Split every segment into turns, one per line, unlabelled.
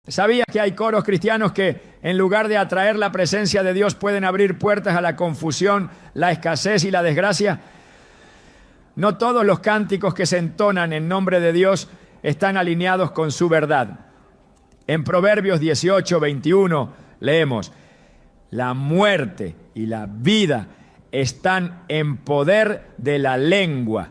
¿Sabías que hay coros cristianos que en lugar de atraer la presencia de Dios pueden abrir puertas a la confusión, la escasez y la desgracia? No todos los cánticos que se entonan en nombre de Dios están alineados con su verdad. En Proverbios 18:21 leemos: la muerte y la vida están en poder de la lengua,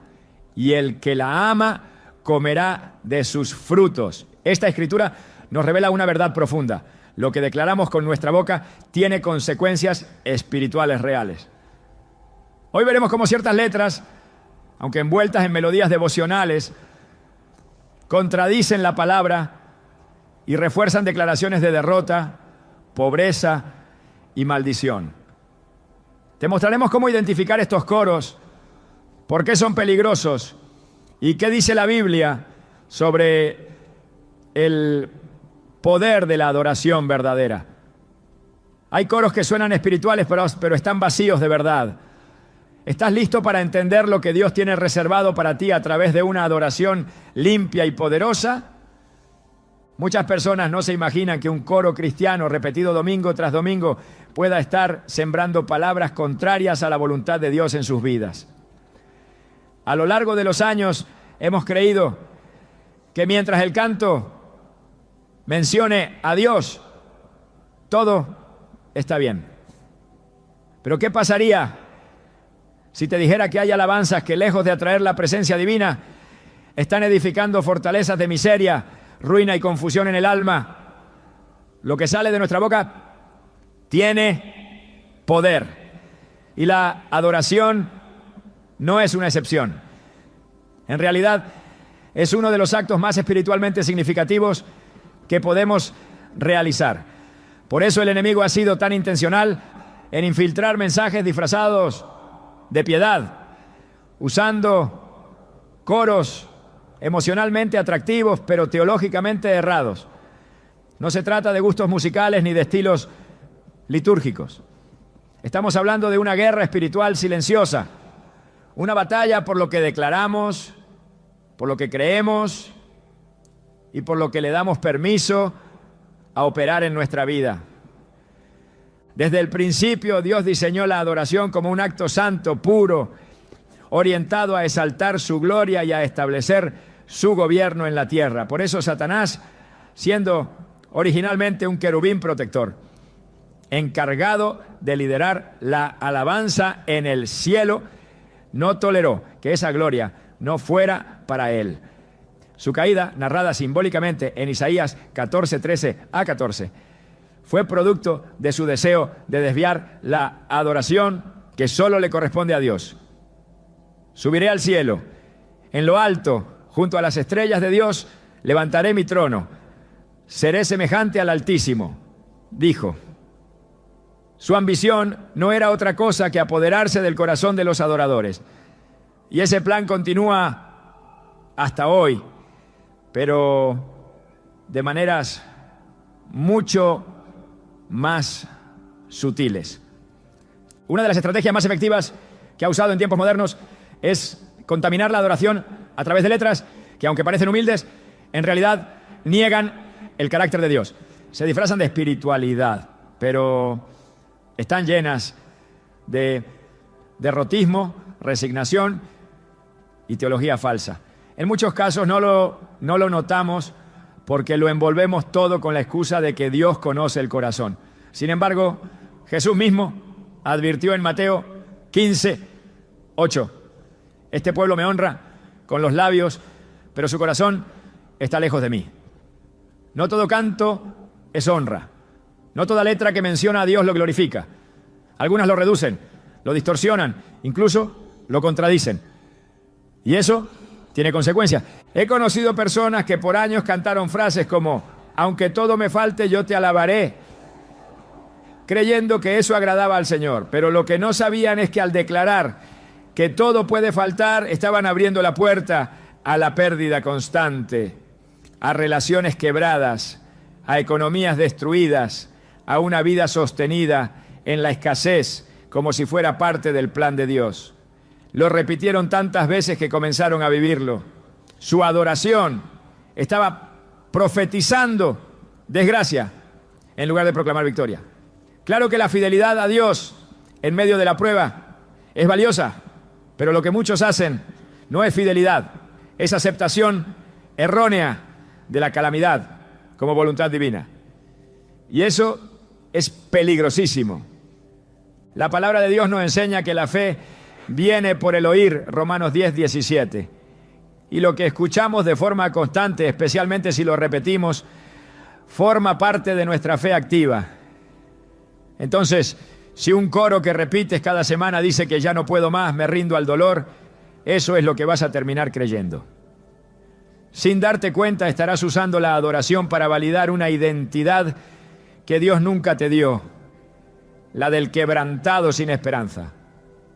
y el que la ama comerá de sus frutos. Esta escritura nos revela una verdad profunda. Lo que declaramos con nuestra boca tiene consecuencias espirituales reales. Hoy veremos cómo ciertas letras, aunque envueltas en melodías devocionales, contradicen la palabra y refuerzan declaraciones de derrota, pobreza y maldición. Te mostraremos cómo identificar estos coros, por qué son peligrosos y qué dice la Biblia sobre el poder de la adoración verdadera. Hay coros que suenan espirituales, pero están vacíos de verdad. ¿Estás listo para entender lo que Dios tiene reservado para ti a través de una adoración limpia y poderosa? Muchas personas no se imaginan que un coro cristiano repetido domingo tras domingo pueda estar sembrando palabras contrarias a la voluntad de Dios en sus vidas. A lo largo de los años hemos creído que mientras el canto mencione a Dios, todo está bien. Pero ¿qué pasaría si te dijera que hay alabanzas que, lejos de atraer la presencia divina, están edificando fortalezas de miseria, ruina y confusión en el alma? Lo que sale de nuestra boca tiene poder, y la adoración no es una excepción. En realidad, es uno de los actos más espiritualmente significativos que podemos realizar. Por eso el enemigo ha sido tan intencional en infiltrar mensajes disfrazados de piedad, usando coros emocionalmente atractivos, pero teológicamente errados. No se trata de gustos musicales ni de estilos litúrgicos. Estamos hablando de una guerra espiritual silenciosa, una batalla por lo que declaramos, por lo que creemos y por lo que le damos permiso a operar en nuestra vida. Desde el principio, Dios diseñó la adoración como un acto santo, puro, orientado a exaltar su gloria y a establecer su gobierno en la tierra. Por eso Satanás, siendo originalmente un querubín protector, encargado de liderar la alabanza en el cielo, no toleró que esa gloria no fuera para él. Su caída, narrada simbólicamente en Isaías 14:13-14, fue producto de su deseo de desviar la adoración que solo le corresponde a Dios. Subiré al cielo, en lo alto, junto a las estrellas de Dios, levantaré mi trono, seré semejante al Altísimo, dijo. Su ambición no era otra cosa que apoderarse del corazón de los adoradores. Y ese plan continúa hasta hoy, pero de maneras mucho más sutiles. Una de las estrategias más efectivas que ha usado en tiempos modernos es contaminar la adoración a través de letras que, aunque parecen humildes, en realidad niegan el carácter de Dios. Se disfrazan de espiritualidad, pero están llenas de derrotismo, resignación y teología falsa. En muchos casos no lo notamos porque lo envolvemos todo con la excusa de que Dios conoce el corazón. Sin embargo, Jesús mismo advirtió en Mateo 15:8: este pueblo me honra con los labios, pero su corazón está lejos de mí. No todo canto es honra. No toda letra que menciona a Dios lo glorifica. Algunas lo reducen, lo distorsionan, incluso lo contradicen. Y eso tiene consecuencias. He conocido personas que por años cantaron frases como: aunque todo me falte, yo te alabaré, creyendo que eso agradaba al Señor. Pero lo que no sabían es que al declarar que todo puede faltar, estaban abriendo la puerta a la pérdida constante, a relaciones quebradas, a economías destruidas, a una vida sostenida en la escasez, como si fuera parte del plan de Dios. Lo repitieron tantas veces que comenzaron a vivirlo. Su adoración estaba profetizando desgracia en lugar de proclamar victoria. Claro que la fidelidad a Dios en medio de la prueba es valiosa, pero lo que muchos hacen no es fidelidad, es aceptación errónea de la calamidad como voluntad divina. Y eso es peligrosísimo. La palabra de Dios nos enseña que la fe viene por el oír, Romanos 10:17. Y lo que escuchamos de forma constante, especialmente si lo repetimos, forma parte de nuestra fe activa. Entonces, si un coro que repites cada semana dice que ya no puedo más, me rindo al dolor, eso es lo que vas a terminar creyendo. Sin darte cuenta, estarás usando la adoración para validar una identidad que Dios nunca te dio, la del quebrantado sin esperanza,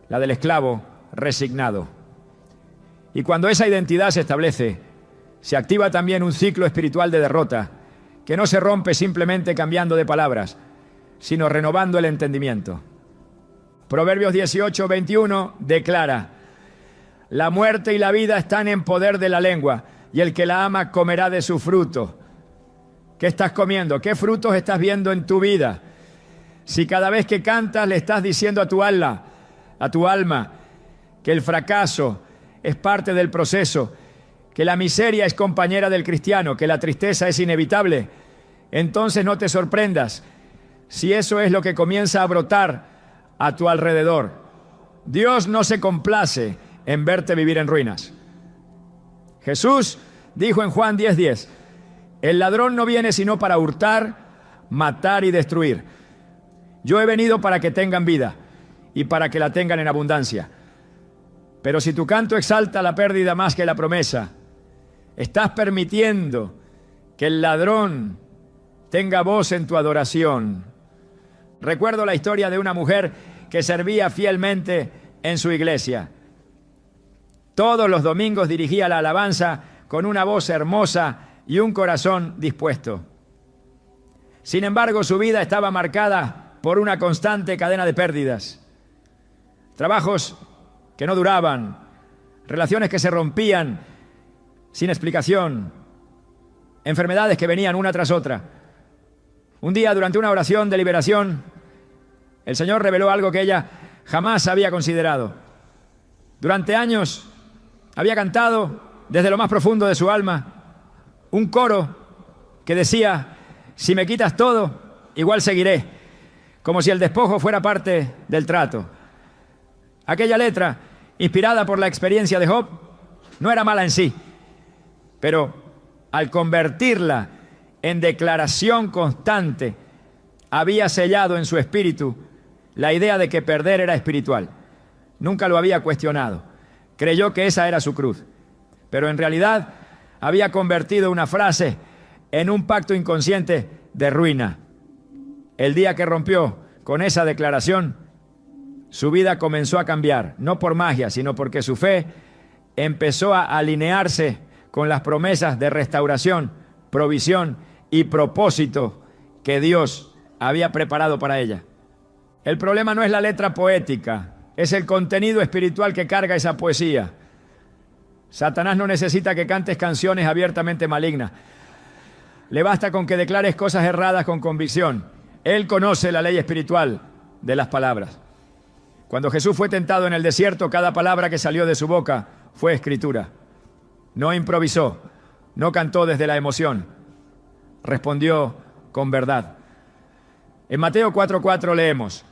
la del esclavo resignado. Y cuando esa identidad se establece, se activa también un ciclo espiritual de derrota, que no se rompe simplemente cambiando de palabras, sino renovando el entendimiento. Proverbios 18:21 declara: la muerte y la vida están en poder de la lengua, y el que la ama comerá de su fruto. ¿Qué estás comiendo? ¿Qué frutos estás viendo en tu vida? Si cada vez que cantas le estás diciendo a tu alma, que el fracaso es parte del proceso, que la miseria es compañera del cristiano, que la tristeza es inevitable, entonces no te sorprendas si eso es lo que comienza a brotar a tu alrededor. Dios no se complace en verte vivir en ruinas. Jesús dijo en Juan 10:10, el ladrón no viene sino para hurtar, matar y destruir. Yo he venido para que tengan vida y para que la tengan en abundancia. Pero si tu canto exalta la pérdida más que la promesa, estás permitiendo que el ladrón tenga voz en tu adoración. Recuerdo la historia de una mujer que servía fielmente en su iglesia. Todos los domingos dirigía la alabanza con una voz hermosa y un corazón dispuesto. Sin embargo, su vida estaba marcada por una constante cadena de pérdidas. Trabajos que no duraban, relaciones que se rompían sin explicación, enfermedades que venían una tras otra. Un día, durante una oración de liberación, el Señor reveló algo que ella jamás había considerado. Durante años había cantado desde lo más profundo de su alma un coro que decía: si me quitas todo, igual seguiré, como si el despojo fuera parte del trato. Aquella letra, inspirada por la experiencia de Job, no era mala en sí, pero al convertirla en declaración constante, había sellado en su espíritu la idea de que perder era espiritual. Nunca lo había cuestionado. Creyó que esa era su cruz, pero en realidad había convertido una frase en un pacto inconsciente de ruina. El día que rompió con esa declaración, su vida comenzó a cambiar, no por magia, sino porque su fe empezó a alinearse con las promesas de restauración, provisión y propósito que Dios había preparado para ella. El problema no es la letra poética, es el contenido espiritual que carga esa poesía. Satanás no necesita que cantes canciones abiertamente malignas. Le basta con que declares cosas erradas con convicción. Él conoce la ley espiritual de las palabras. Cuando Jesús fue tentado en el desierto, cada palabra que salió de su boca fue escritura. No improvisó, no cantó desde la emoción, respondió con verdad. En Mateo 4:4 leemos: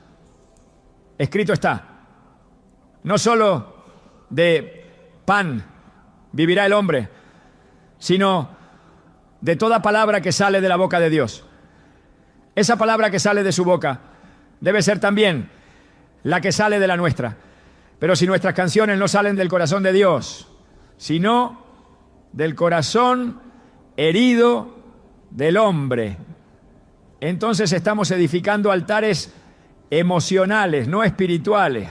escrito está, no solo de pan vivirá el hombre, sino de toda palabra que sale de la boca de Dios. Esa palabra que sale de su boca debe ser también la que sale de la nuestra. Pero si nuestras canciones no salen del corazón de Dios, sino del corazón herido del hombre, entonces estamos edificando altares emocionales, no espirituales.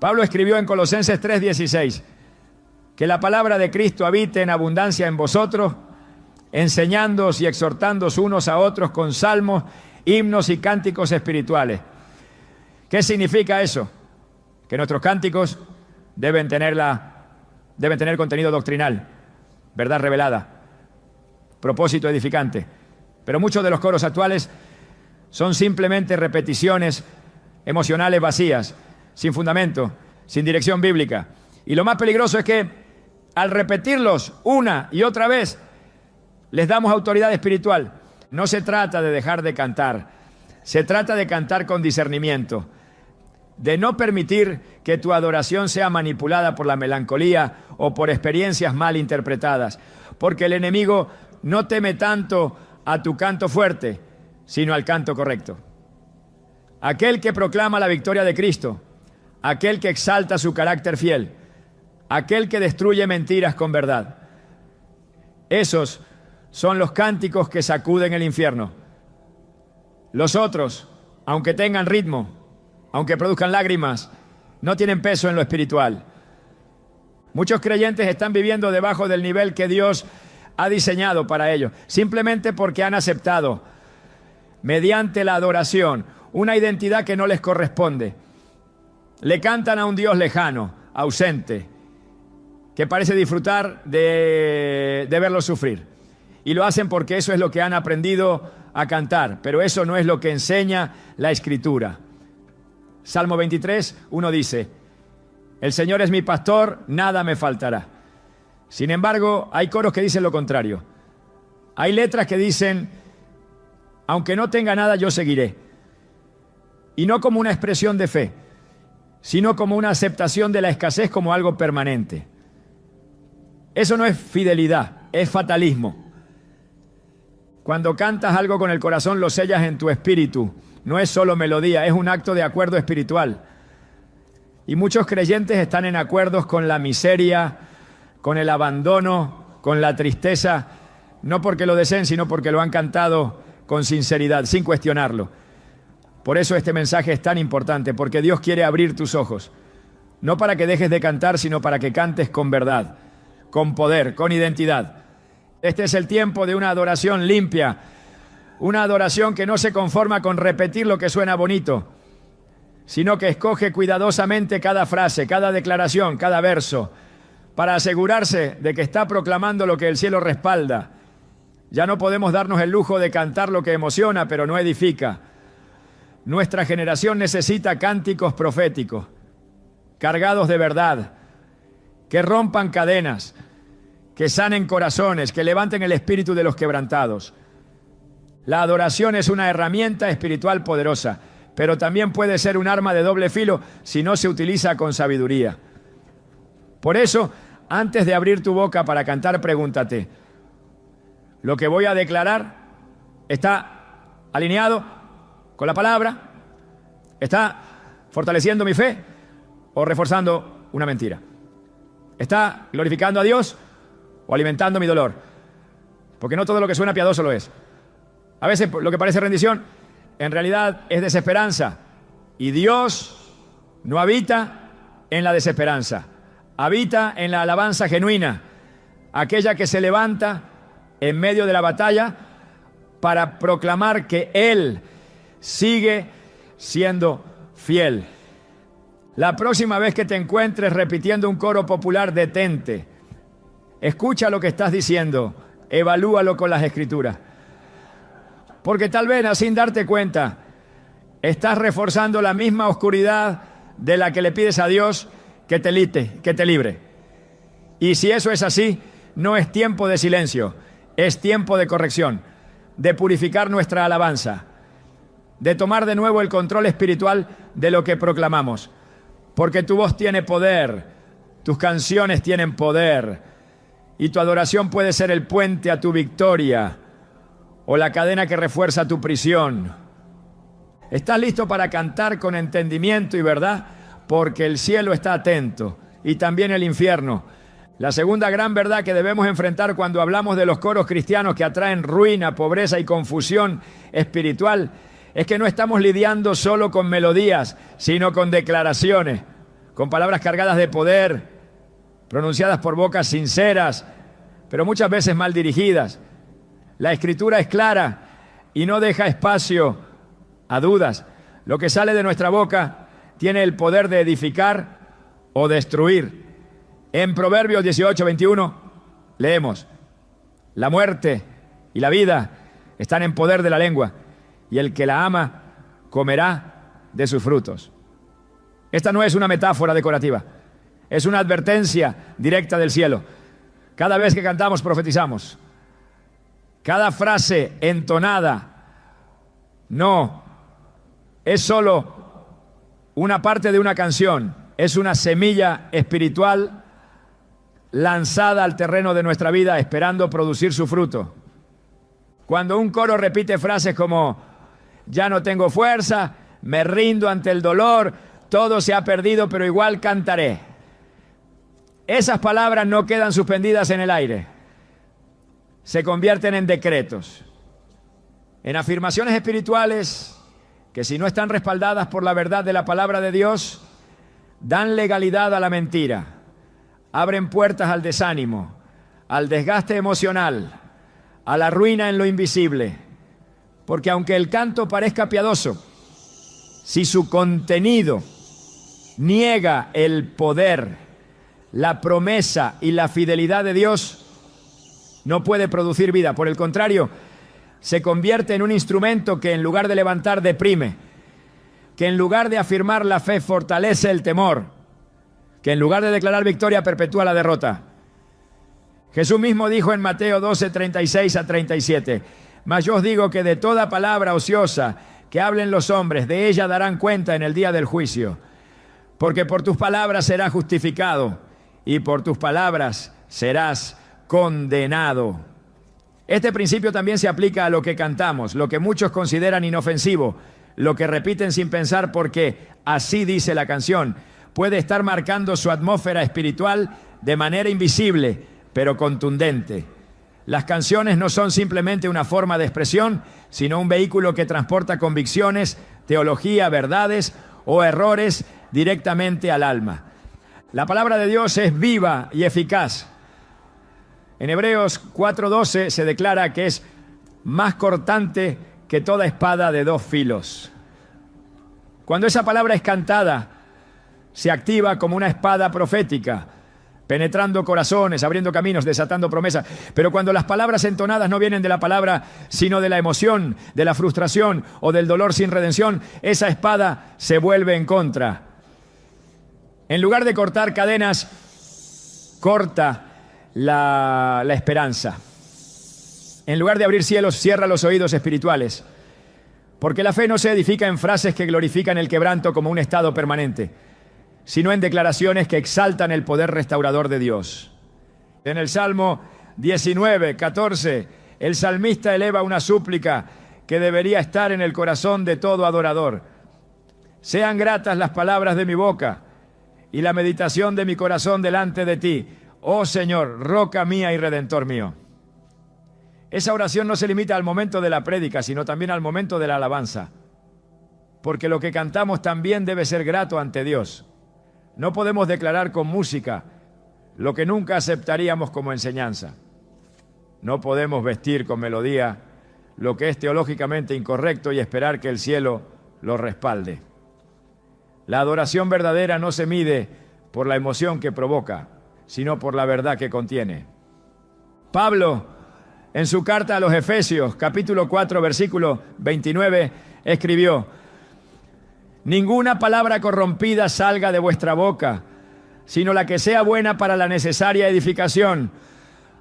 Pablo escribió en Colosenses 3:16 que la palabra de Cristo habite en abundancia en vosotros, enseñándoos y exhortándoos unos a otros con salmos, himnos y cánticos espirituales. ¿Qué significa eso? Que nuestros cánticos deben tener contenido doctrinal, verdad revelada, propósito edificante, Pero muchos de los coros actuales son simplemente repeticiones emocionales vacías, sin fundamento, sin dirección bíblica. Y lo más peligroso es que al repetirlos una y otra vez, les damos autoridad espiritual. No se trata de dejar de cantar, se trata de cantar con discernimiento, de no permitir que tu adoración sea manipulada por la melancolía o por experiencias mal interpretadas, porque el enemigo no teme tanto a tu canto fuerte, sino al canto correcto. Aquel que proclama la victoria de Cristo, aquel que exalta su carácter fiel, aquel que destruye mentiras con verdad. Esos son los cánticos que sacuden el infierno. Los otros, aunque tengan ritmo, aunque produzcan lágrimas, no tienen peso en lo espiritual. Muchos creyentes están viviendo debajo del nivel que Dios ha diseñado para ellos, simplemente porque han aceptado, mediante la adoración, una identidad que no les corresponde. Le cantan a un Dios lejano, ausente, que parece disfrutar de verlos sufrir. Y lo hacen porque eso es lo que han aprendido a cantar, pero eso no es lo que enseña la Escritura. Salmo 23, 1 dice: el Señor es mi pastor, nada me faltará. Sin embargo, hay coros que dicen lo contrario. Hay letras que dicen: aunque no tenga nada, yo seguiré. Y no como una expresión de fe, sino como una aceptación de la escasez como algo permanente. Eso no es fidelidad, es fatalismo. Cuando cantas algo con el corazón, lo sellas en tu espíritu. No es solo melodía, es un acto de acuerdo espiritual. Y muchos creyentes están en acuerdos con la miseria, con el abandono, con la tristeza, no porque lo deseen, sino porque lo han cantado con sinceridad, sin cuestionarlo. Por eso este mensaje es tan importante, porque Dios quiere abrir tus ojos, no para que dejes de cantar, sino para que cantes con verdad, con poder, con identidad. Este es el tiempo de una adoración limpia, una adoración que no se conforma con repetir lo que suena bonito, sino que escoge cuidadosamente cada frase, cada declaración, cada verso, para asegurarse de que está proclamando lo que el cielo respalda. Ya no podemos darnos el lujo de cantar lo que emociona, pero no edifica. Nuestra generación necesita cánticos proféticos, cargados de verdad, que rompan cadenas, que sanen corazones, que levanten el espíritu de los quebrantados. La adoración es una herramienta espiritual poderosa, pero también puede ser un arma de doble filo si no se utiliza con sabiduría. Por eso, antes de abrir tu boca para cantar, pregúntate: ¿lo que voy a declarar está alineado con la palabra? ¿Está fortaleciendo mi fe o reforzando una mentira? ¿Está glorificando a Dios o alimentando mi dolor? Porque no todo lo que suena piadoso lo es. A veces lo que parece rendición, en realidad es desesperanza. Y Dios no habita en la desesperanza. Habita en la alabanza genuina, aquella que se levanta en medio de la batalla para proclamar que Él sigue siendo fiel. La próxima vez que te encuentres repitiendo un coro popular, detente. Escucha lo que estás diciendo, evalúalo con las Escrituras. Porque tal vez, sin darte cuenta, estás reforzando la misma oscuridad de la que le pides a Dios que te libre. Y si eso es así, no es tiempo de silencio, es tiempo de corrección, de purificar nuestra alabanza, de tomar de nuevo el control espiritual de lo que proclamamos. Porque tu voz tiene poder, tus canciones tienen poder, y tu adoración puede ser el puente a tu victoria o la cadena que refuerza tu prisión. ¿Estás listo para cantar con entendimiento y verdad? Porque el cielo está atento y también el infierno. La segunda gran verdad que debemos enfrentar cuando hablamos de los coros cristianos que atraen ruina, pobreza y confusión espiritual es que no estamos lidiando solo con melodías, sino con declaraciones, con palabras cargadas de poder, pronunciadas por bocas sinceras, pero muchas veces mal dirigidas. La Escritura es clara y no deja espacio a dudas. Lo que sale de nuestra boca tiene el poder de edificar o destruir. En Proverbios 18:21 leemos: la muerte y la vida están en poder de la lengua, y el que la ama comerá de sus frutos. Esta no es una metáfora decorativa, es una advertencia directa del cielo. Cada vez que cantamos, profetizamos. Cada frase entonada no es solo una parte de una canción, es una semilla espiritual lanzada al terreno de nuestra vida, esperando producir su fruto. Cuando un coro repite frases como: ya no tengo fuerza, me rindo ante el dolor, todo se ha perdido, pero igual cantaré. Esas palabras no quedan suspendidas en el aire, se convierten en decretos, en afirmaciones espirituales que, si no están respaldadas por la verdad de la palabra de Dios, dan legalidad a la mentira, abren puertas al desánimo, al desgaste emocional, a la ruina en lo invisible. Porque aunque el canto parezca piadoso, si su contenido niega el poder, la promesa y la fidelidad de Dios, no puede producir vida. Por el contrario, se convierte en un instrumento que, en lugar de levantar, deprime, que en lugar de afirmar la fe, fortalece el temor, que en lugar de declarar victoria, perpetúa la derrota. Jesús mismo dijo en Mateo 12, 36 a 37: mas yo os digo que de toda palabra ociosa que hablen los hombres, de ella darán cuenta en el día del juicio. Porque por tus palabras serás justificado, y por tus palabras serás condenado. Este principio también se aplica a lo que cantamos, lo que muchos consideran inofensivo, lo que repiten sin pensar porque así dice la canción. Puede estar marcando su atmósfera espiritual de manera invisible, pero contundente. Las canciones no son simplemente una forma de expresión, sino un vehículo que transporta convicciones, teología, verdades o errores directamente al alma. La palabra de Dios es viva y eficaz. En Hebreos 4:12 se declara que es más cortante que toda espada de dos filos. Cuando esa palabra es cantada, se activa como una espada profética, penetrando corazones, abriendo caminos, desatando promesas. Pero cuando las palabras entonadas no vienen de la palabra, sino de la emoción, de la frustración o del dolor sin redención, esa espada se vuelve en contra. En lugar de cortar cadenas, corta la esperanza. En lugar de abrir cielos, cierra los oídos espirituales. Porque la fe no se edifica en frases que glorifican el quebranto como un estado permanente, sino en declaraciones que exaltan el poder restaurador de Dios. En el Salmo 19, 14, el salmista eleva una súplica que debería estar en el corazón de todo adorador. Sean gratas las palabras de mi boca y la meditación de mi corazón delante de ti, oh Señor, roca mía y redentor mío. Esa oración no se limita al momento de la prédica, sino también al momento de la alabanza. Porque lo que cantamos también debe ser grato ante Dios. No podemos declarar con música lo que nunca aceptaríamos como enseñanza. No podemos vestir con melodía lo que es teológicamente incorrecto y esperar que el cielo lo respalde. La adoración verdadera no se mide por la emoción que provoca, sino por la verdad que contiene. Pablo, en su carta a los Efesios, capítulo 4, versículo 29, escribió: ninguna palabra corrompida salga de vuestra boca, sino la que sea buena para la necesaria edificación,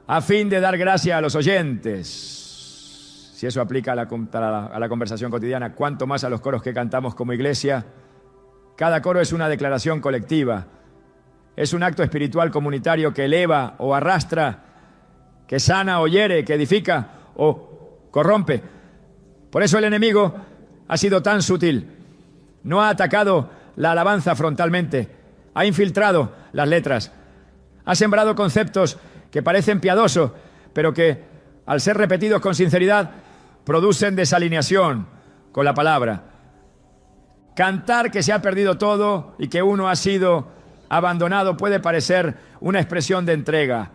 a fin de dar gracia a los oyentes. Si eso aplica a la conversación cotidiana, ¿cuánto más a los coros que cantamos como iglesia? Cada coro es una declaración colectiva, es un acto espiritual comunitario que eleva o arrastra, que sana o hiere, que edifica o corrompe. Por eso el enemigo ha sido tan sutil. No ha atacado la alabanza frontalmente, ha infiltrado las letras, ha sembrado conceptos que parecen piadosos, pero que, al ser repetidos con sinceridad, producen desalineación con la palabra. Cantar que se ha perdido todo y que uno ha sido abandonado puede parecer una expresión de entrega,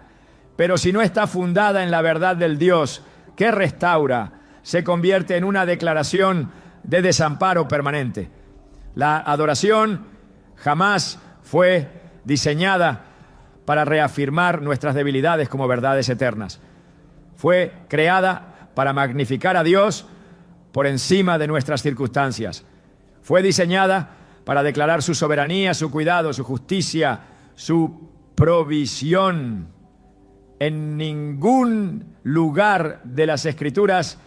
pero si no está fundada en la verdad del Dios que restaura, se convierte en una declaración de desamparo permanente. La adoración jamás fue diseñada para reafirmar nuestras debilidades como verdades eternas. Fue creada para magnificar a Dios por encima de nuestras circunstancias. Fue diseñada para declarar su soberanía, su cuidado, su justicia, su provisión. En ningún lugar de las Escrituras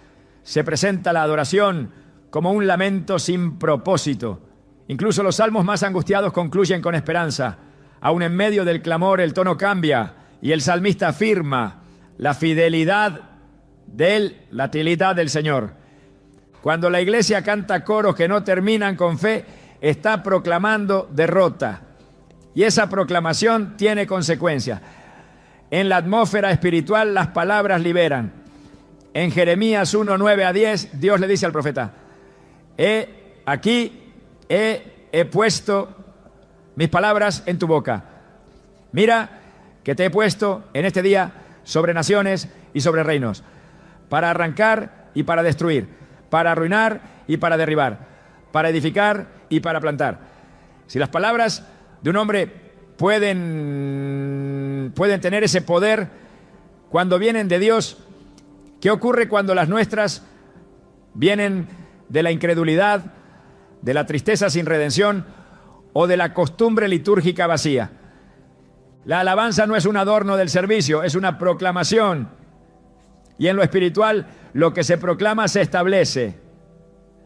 se presenta la adoración como un lamento sin propósito. Incluso los salmos más angustiados concluyen con esperanza. Aún en medio del clamor el tono cambia y el salmista afirma la fidelidad de él, la fidelidad del Señor. Cuando la iglesia canta coros que no terminan con fe, está proclamando derrota. Y esa proclamación tiene consecuencias. En la atmósfera espiritual las palabras liberan. En Jeremías 1, 9 a 10, Dios le dice al profeta: Aquí he puesto mis palabras en tu boca. Mira que te he puesto en este día sobre naciones y sobre reinos, para arrancar y para destruir, para arruinar y para derribar, para edificar y para plantar. Si las palabras de un hombre pueden tener ese poder cuando vienen de Dios, ¿qué ocurre cuando las nuestras vienen de la incredulidad, de la tristeza sin redención o de la costumbre litúrgica vacía? La alabanza no es un adorno del servicio, es una proclamación. Y en lo espiritual, lo que se proclama se establece.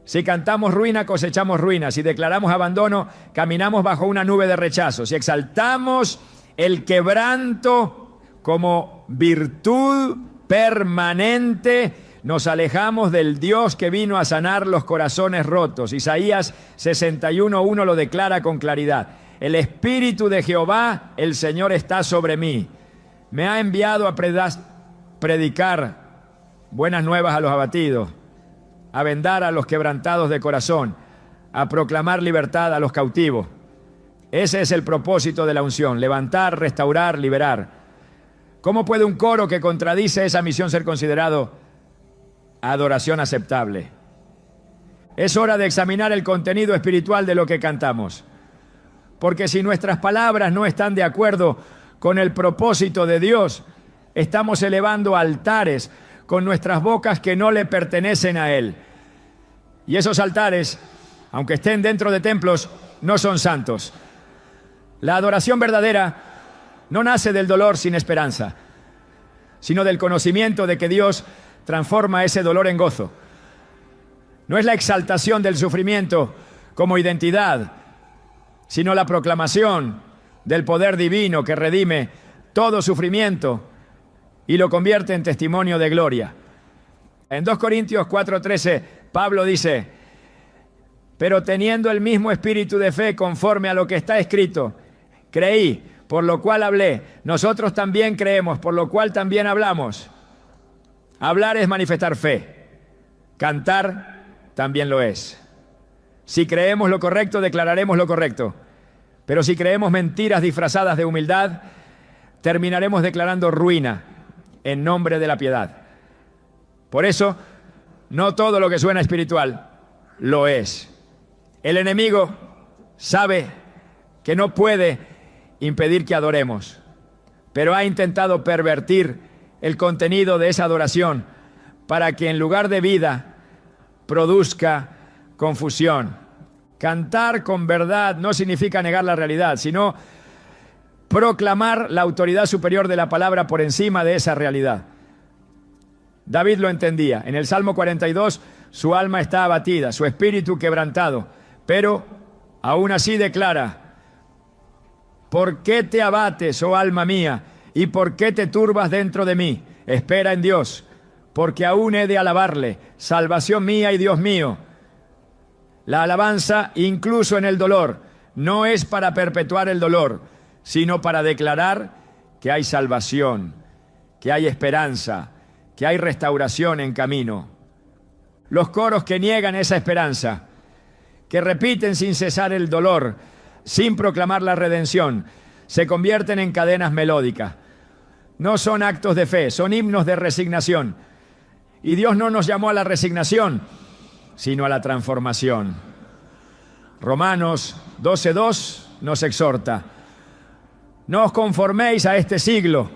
Si cantamos ruina, cosechamos ruina. Si declaramos abandono, caminamos bajo una nube de rechazo. Si exaltamos el quebranto como virtud permanente, nos alejamos del Dios que vino a sanar los corazones rotos. Isaías 61:1 lo declara con claridad. El Espíritu de Jehová, el Señor, está sobre mí. Me ha enviado a predicar buenas nuevas a los abatidos, a vendar a los quebrantados de corazón, a proclamar libertad a los cautivos. Ese es el propósito de la unción: levantar, restaurar, liberar. ¿Cómo puede un coro que contradice esa misión ser considerado adoración aceptable? Es hora de examinar el contenido espiritual de lo que cantamos. Porque si nuestras palabras no están de acuerdo con el propósito de Dios, estamos elevando altares con nuestras bocas que no le pertenecen a Él. Y esos altares, aunque estén dentro de templos, no son santos. La adoración verdadera no nace del dolor sin esperanza, sino del conocimiento de que Dios transforma ese dolor en gozo. No es la exaltación del sufrimiento como identidad, sino la proclamación del poder divino que redime todo sufrimiento y lo convierte en testimonio de gloria. En 2 Corintios 4:13, Pablo dice: pero teniendo el mismo espíritu de fe conforme a lo que está escrito, creí, por lo cual hablé. Nosotros también creemos, por lo cual también hablamos. Hablar es manifestar fe. Cantar también lo es. Si creemos lo correcto, declararemos lo correcto. Pero si creemos mentiras disfrazadas de humildad, terminaremos declarando ruina en nombre de la piedad. Por eso, no todo lo que suena espiritual lo es. El enemigo sabe que no puede impedir que adoremos, pero ha intentado pervertir el contenido de esa adoración para que en lugar de vida produzca confusión. Cantar con verdad no significa negar la realidad, sino proclamar la autoridad superior de la palabra por encima de esa realidad. David lo entendía. En el Salmo 42, su alma está abatida, su espíritu quebrantado, pero aún así declara: ¿por qué te abates, oh alma mía? ¿Y por qué te turbas dentro de mí? Espera en Dios, porque aún he de alabarle, salvación mía y Dios mío. La alabanza, incluso en el dolor, no es para perpetuar el dolor, sino para declarar que hay salvación, que hay esperanza, que hay restauración en camino. Los coros que niegan esa esperanza, que repiten sin cesar el dolor, sin proclamar la redención, se convierten en cadenas melódicas. No son actos de fe, son himnos de resignación. Y Dios no nos llamó a la resignación, sino a la transformación. Romanos 12:2 nos exhorta: no os conforméis a este siglo,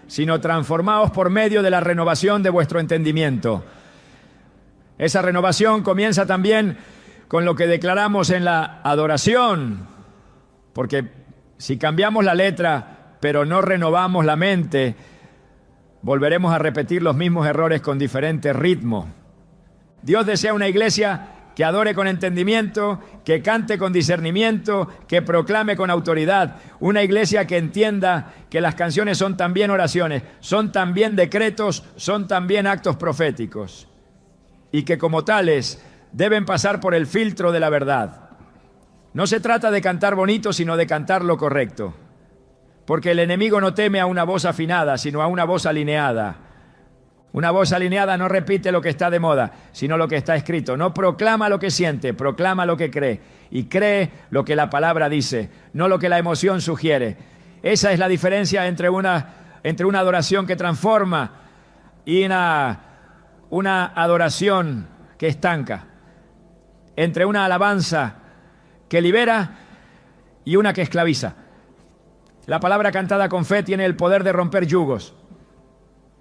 sino transformaos por medio de la renovación de vuestro entendimiento. Esa renovación comienza también con lo que declaramos en la adoración, porque si cambiamos la letra, pero no renovamos la mente, volveremos a repetir los mismos errores con diferente ritmo. Dios desea una iglesia que adore con entendimiento, que cante con discernimiento, que proclame con autoridad. Una iglesia que entienda que las canciones son también oraciones, son también decretos, son también actos proféticos. Y que como tales deben pasar por el filtro de la verdad. No se trata de cantar bonito, sino de cantar lo correcto. Porque el enemigo no teme a una voz afinada, sino a una voz alineada. Una voz alineada no repite lo que está de moda, sino lo que está escrito. No proclama lo que siente, proclama lo que cree. Y cree lo que la palabra dice, no lo que la emoción sugiere. Esa es la diferencia entre una adoración que transforma y una adoración que estanca. Entre una alabanza que libera y una que esclaviza. La palabra cantada con fe tiene el poder de romper yugos.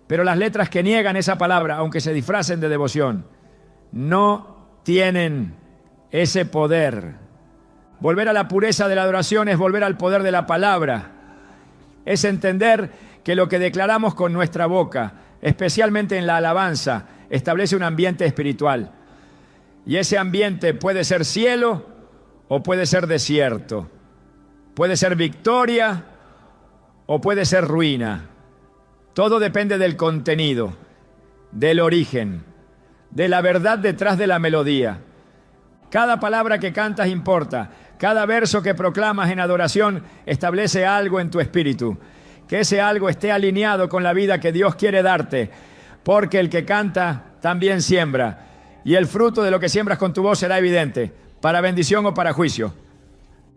Pero las letras que niegan esa palabra, aunque se disfracen de devoción, no tienen ese poder. Volver a la pureza de la adoración es volver al poder de la palabra. Es entender que lo que declaramos con nuestra boca, especialmente en la alabanza, establece un ambiente espiritual. Y ese ambiente puede ser cielo o puede ser desierto. Puede ser victoria o puede ser ruina. Todo depende del contenido, del origen, de la verdad detrás de la melodía. Cada palabra que cantas importa. Cada verso que proclamas en adoración establece algo en tu espíritu. Que ese algo esté alineado con la vida que Dios quiere darte. Porque el que canta también siembra. Y el fruto de lo que siembras con tu voz será evidente, para bendición o para juicio.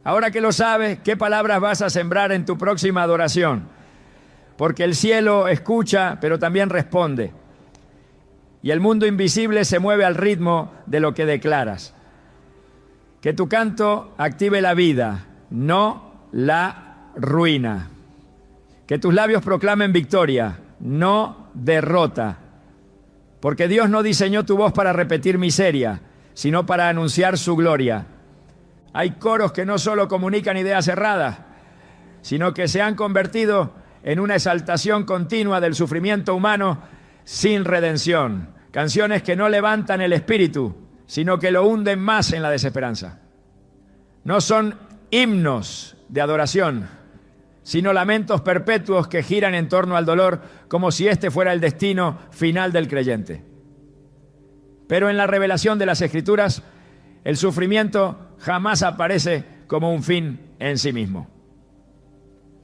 Ahora que lo sabes, ¿qué palabras vas a sembrar en tu próxima adoración? Porque el cielo escucha, pero también responde. Y el mundo invisible se mueve al ritmo de lo que declaras. Que tu canto active la vida, no la ruina. Que tus labios proclamen victoria, no derrota. Porque Dios no diseñó tu voz para repetir miseria, sino para anunciar su gloria. Hay coros que no solo comunican ideas erradas, sino que se han convertido en una exaltación continua del sufrimiento humano sin redención. Canciones que no levantan el espíritu, sino que lo hunden más en la desesperanza. No son himnos de adoración, sino lamentos perpetuos que giran en torno al dolor como si este fuera el destino final del creyente. Pero en la revelación de las Escrituras, el sufrimiento jamás aparece como un fin en sí mismo.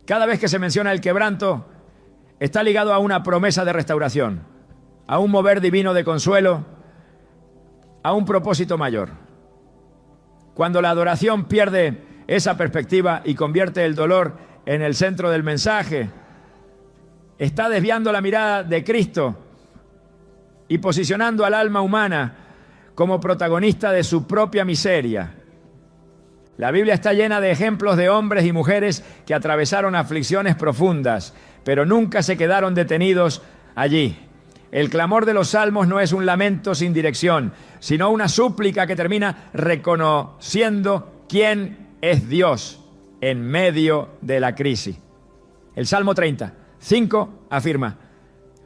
Cada vez que se menciona el quebranto, está ligado a una promesa de restauración, a un mover divino de consuelo, a un propósito mayor. Cuando la adoración pierde esa perspectiva y convierte el dolor en el centro del mensaje, está desviando la mirada de Cristo y posicionando al alma humana como protagonista de su propia miseria. La Biblia está llena de ejemplos de hombres y mujeres que atravesaron aflicciones profundas, pero nunca se quedaron detenidos allí. El clamor de los salmos no es un lamento sin dirección, sino una súplica que termina reconociendo quién es Dios en medio de la crisis. El Salmo 30:5 afirma: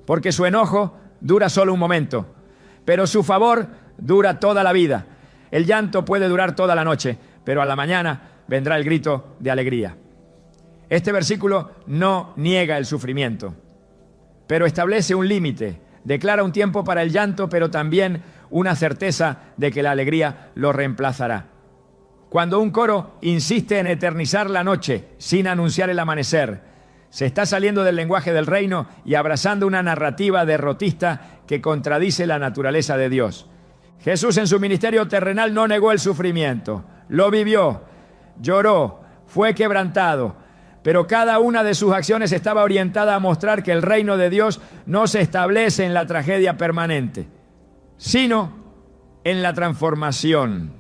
porque su enojo dura solo un momento, pero su favor dura toda la vida. El llanto puede durar toda la noche, pero a la mañana vendrá el grito de alegría. Este versículo no niega el sufrimiento, pero establece un límite. Declara un tiempo para el llanto, pero también una certeza de que la alegría lo reemplazará. Cuando un coro insiste en eternizar la noche sin anunciar el amanecer, se está saliendo del lenguaje del reino y abrazando una narrativa derrotista que contradice la naturaleza de Dios. Jesús en su ministerio terrenal no negó el sufrimiento, lo vivió, lloró, fue quebrantado, pero cada una de sus acciones estaba orientada a mostrar que el reino de Dios no se establece en la tragedia permanente, sino en la transformación.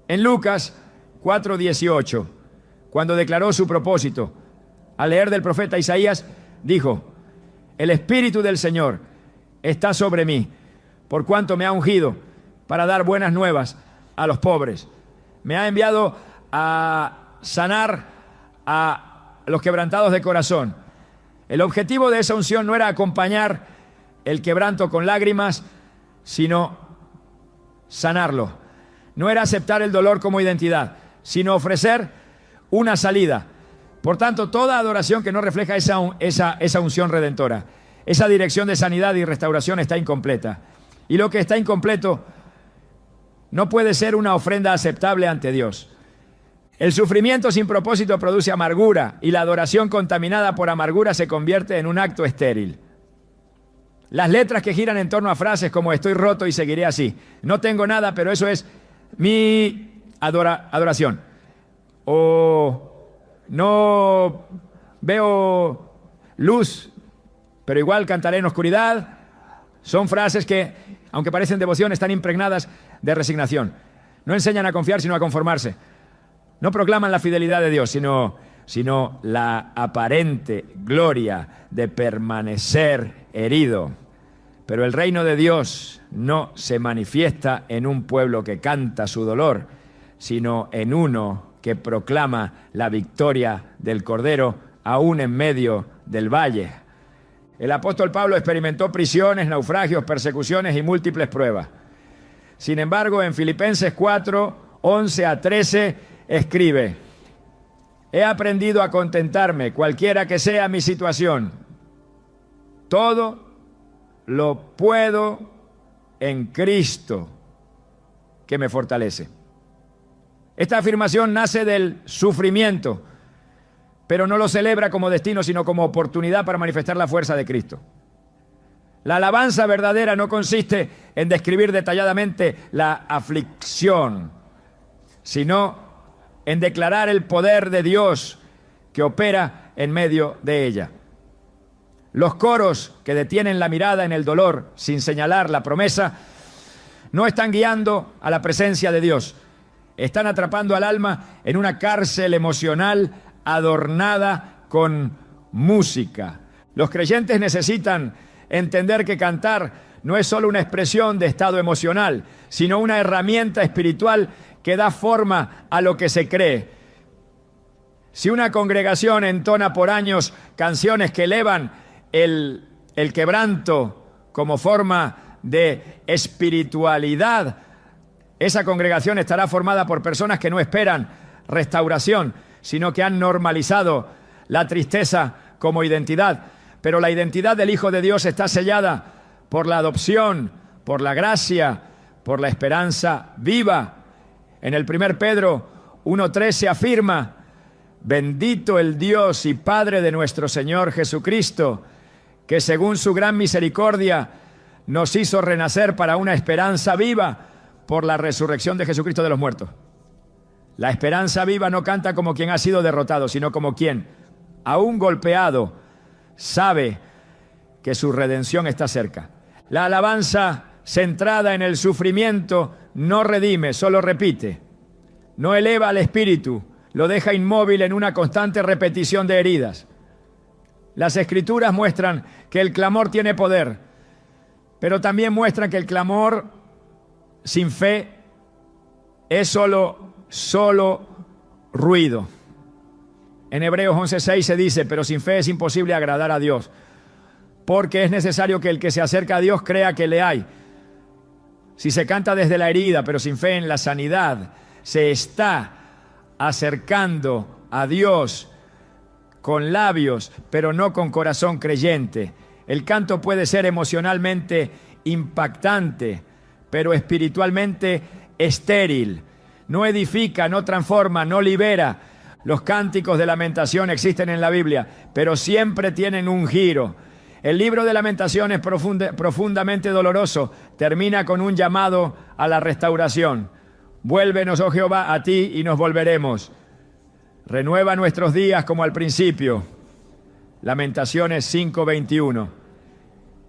En Lucas 4:18, cuando declaró su propósito, al leer del profeta Isaías, dijo: el Espíritu del Señor está sobre mí, por cuanto me ha ungido para dar buenas nuevas a los pobres. Me ha enviado a sanar a los quebrantados de corazón. El objetivo de esa unción no era acompañar el quebranto con lágrimas, sino sanarlo. No era aceptar el dolor como identidad, sino ofrecer una salida. Por tanto, toda adoración que no refleja esa unción redentora, esa dirección de sanidad y restauración está incompleta. Y lo que está incompleto no puede ser una ofrenda aceptable ante Dios. El sufrimiento sin propósito produce amargura y la adoración contaminada por amargura se convierte en un acto estéril. Las letras que giran en torno a frases como estoy roto y seguiré así, no tengo nada, pero eso es mi adoración. O no veo luz, pero igual cantaré en oscuridad. Son frases que, aunque parecen devoción, están impregnadas de resignación. No enseñan a confiar, sino a conformarse. No proclaman la fidelidad de Dios, sino la aparente gloria de permanecer herido. Pero el reino de Dios no se manifiesta en un pueblo que canta su dolor, sino en uno que proclama la victoria del Cordero aún en medio del valle. El apóstol Pablo experimentó prisiones, naufragios, persecuciones y múltiples pruebas. Sin embargo, en Filipenses 4, 11 a 13, escribe: he aprendido a contentarme, cualquiera que sea mi situación. Todo lo puedo en Cristo, que me fortalece. Esta afirmación nace del sufrimiento, pero no lo celebra como destino, sino como oportunidad para manifestar la fuerza de Cristo. La alabanza verdadera no consiste en describir detalladamente la aflicción, sino en declarar el poder de Dios que opera en medio de ella. Los coros que detienen la mirada en el dolor sin señalar la promesa no están guiando a la presencia de Dios. Están atrapando al alma en una cárcel emocional adornada con música. Los creyentes necesitan entender que cantar no es solo una expresión de estado emocional, sino una herramienta espiritual que da forma a lo que se cree. Si una congregación entona por años canciones que elevan el quebranto como forma de espiritualidad, esa congregación estará formada por personas que no esperan restauración, sino que han normalizado la tristeza como identidad. Pero la identidad del Hijo de Dios está sellada por la adopción, por la gracia, por la esperanza viva. En el 1 Pedro 1:3 se afirma: bendito el Dios y Padre de nuestro Señor Jesucristo, que según su gran misericordia nos hizo renacer para una esperanza viva por la resurrección de Jesucristo de los muertos. La esperanza viva no canta como quien ha sido derrotado, sino como quien, aún golpeado, sabe que su redención está cerca. La alabanza centrada en el sufrimiento no redime, solo repite. No eleva al espíritu, lo deja inmóvil en una constante repetición de heridas. Las Escrituras muestran que el clamor tiene poder, pero también muestran que el clamor sin fe es solo ruido. En Hebreos 11:6 se dice: pero sin fe es imposible agradar a Dios, porque es necesario que el que se acerca a Dios crea que le hay. Si se canta desde la herida, pero sin fe en la sanidad, se está acercando a Dios con labios, pero no con corazón creyente. El canto puede ser emocionalmente impactante, pero espiritualmente estéril. No edifica, no transforma, no libera. Los cánticos de lamentación existen en la Biblia, pero siempre tienen un giro. El libro de Lamentaciones, profundamente doloroso, termina con un llamado a la restauración. Vuélvenos, oh Jehová, a ti y nos volveremos. Renueva nuestros días como al principio. Lamentaciones 5:21.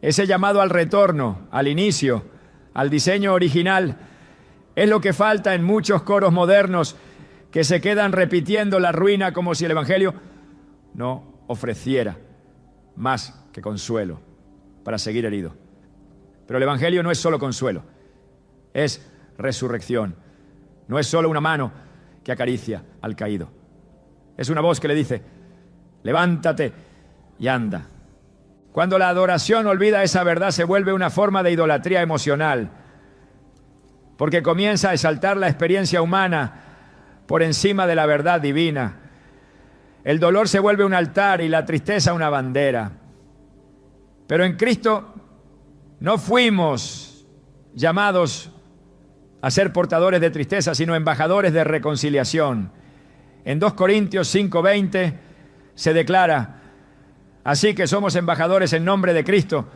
Ese llamado al retorno, al inicio, al diseño original, es lo que falta en muchos coros modernos que se quedan repitiendo la ruina como si el Evangelio no ofreciera más que consuelo para seguir herido. Pero el Evangelio no es solo consuelo, es resurrección. No es solo una mano que acaricia al caído. Es una voz que le dice, levántate y anda. Cuando la adoración olvida esa verdad, se vuelve una forma de idolatría emocional, porque comienza a exaltar la experiencia humana por encima de la verdad divina. El dolor se vuelve un altar y la tristeza una bandera. Pero en Cristo no fuimos llamados a ser portadores de tristeza, sino embajadores de reconciliación. En 2 Corintios 5:20 se declara, así que somos embajadores en nombre de Cristo,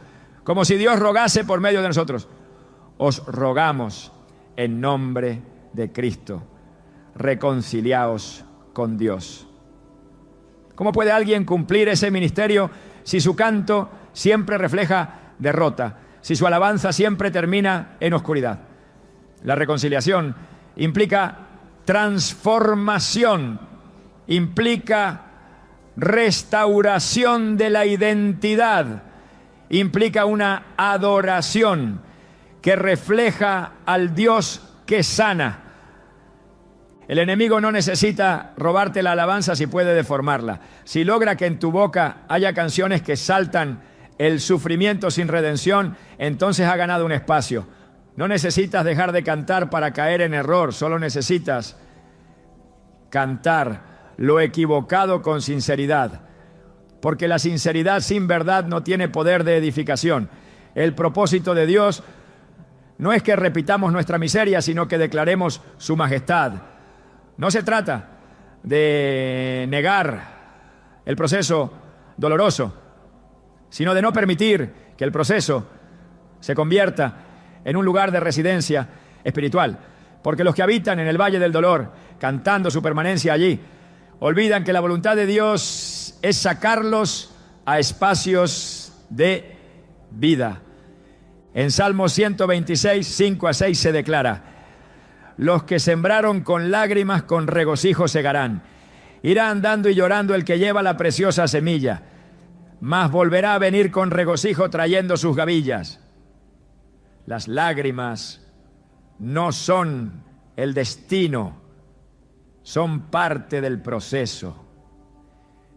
como si Dios rogase por medio de nosotros. Os rogamos en nombre de Cristo, reconciliaos con Dios. ¿Cómo puede alguien cumplir ese ministerio si su canto siempre refleja derrota, si su alabanza siempre termina en oscuridad? La reconciliación implica transformación, implica restauración de la identidad, implica una adoración que refleja al Dios que sana. El enemigo no necesita robarte la alabanza si puede deformarla. Si logra que en tu boca haya canciones que saltan el sufrimiento sin redención, entonces ha ganado un espacio. No necesitas dejar de cantar para caer en error, solo necesitas cantar lo equivocado con sinceridad, porque la sinceridad sin verdad no tiene poder de edificación. El propósito de Dios no es que repitamos nuestra miseria, sino que declaremos su majestad. No se trata de negar el proceso doloroso, sino de no permitir que el proceso se convierta en un lugar de residencia espiritual. Porque los que habitan en el valle del dolor, cantando su permanencia allí, olvidan que la voluntad de Dios es sacarlos a espacios de vida. En Salmo 126, 5-6 se declara, los que sembraron con lágrimas, con regocijo segarán. Irá andando y llorando el que lleva la preciosa semilla, mas volverá a venir con regocijo trayendo sus gavillas. Las lágrimas no son el destino, son parte del proceso.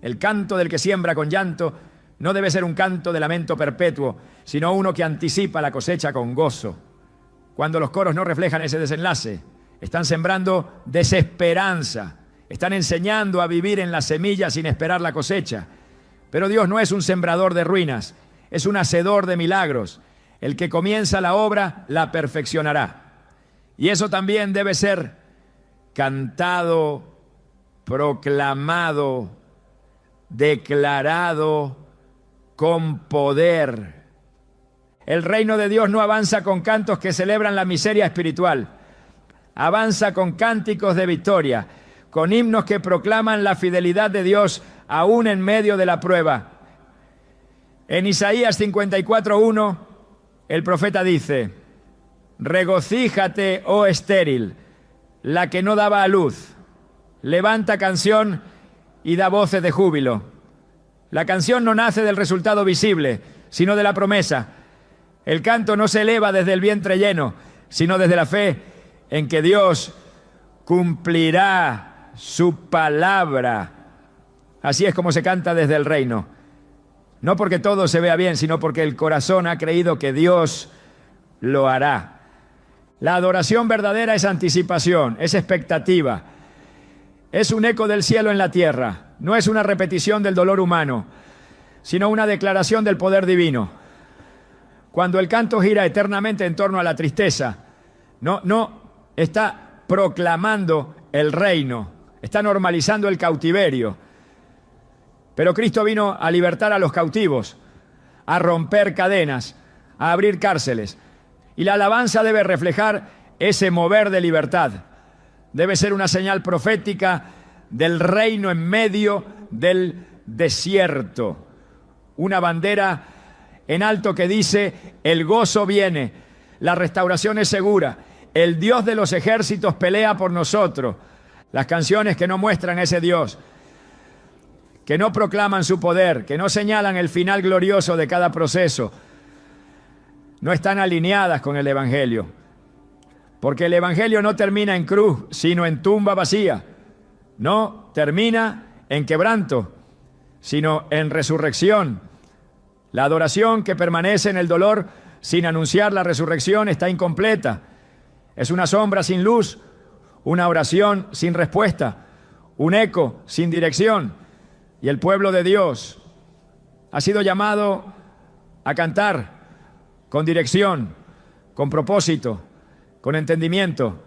El canto del que siembra con llanto no debe ser un canto de lamento perpetuo, sino uno que anticipa la cosecha con gozo. Cuando los coros no reflejan ese desenlace, están sembrando desesperanza, están enseñando a vivir en la semilla sin esperar la cosecha. Pero Dios no es un sembrador de ruinas, es un hacedor de milagros. El que comienza la obra la perfeccionará. Y eso también debe ser cantado, proclamado, declarado con poder. El reino de Dios no avanza con cantos que celebran la miseria espiritual. Avanza con cánticos de victoria, con himnos que proclaman la fidelidad de Dios aún en medio de la prueba. En Isaías 54:1, el profeta dice, regocíjate, oh estéril, la que no daba a luz. Levanta canción y da voces de júbilo. La canción no nace del resultado visible, sino de la promesa. El canto no se eleva desde el vientre lleno, sino desde la fe en que Dios cumplirá su palabra. Así es como se canta desde el reino. No porque todo se vea bien, sino porque el corazón ha creído que Dios lo hará. La adoración verdadera es anticipación, es expectativa. Es un eco del cielo en la tierra. No es una repetición del dolor humano, sino una declaración del poder divino. Cuando el canto gira eternamente en torno a la tristeza, no está proclamando el reino, está normalizando el cautiverio. Pero Cristo vino a libertar a los cautivos, a romper cadenas, a abrir cárceles. Y la alabanza debe reflejar ese mover de libertad. Debe ser una señal profética del reino en medio del desierto. Una bandera en alto que dice, el gozo viene, la restauración es segura, el Dios de los ejércitos pelea por nosotros. Las canciones que no muestran a ese Dios, que no proclaman su poder, que no señalan el final glorioso de cada proceso, no están alineadas con el Evangelio. Porque el Evangelio no termina en cruz, sino en tumba vacía. No termina en quebranto, sino en resurrección. La adoración que permanece en el dolor sin anunciar la resurrección está incompleta. Es una sombra sin luz, una oración sin respuesta, un eco sin dirección. Y el pueblo de Dios ha sido llamado a cantar con dirección, con propósito, con entendimiento.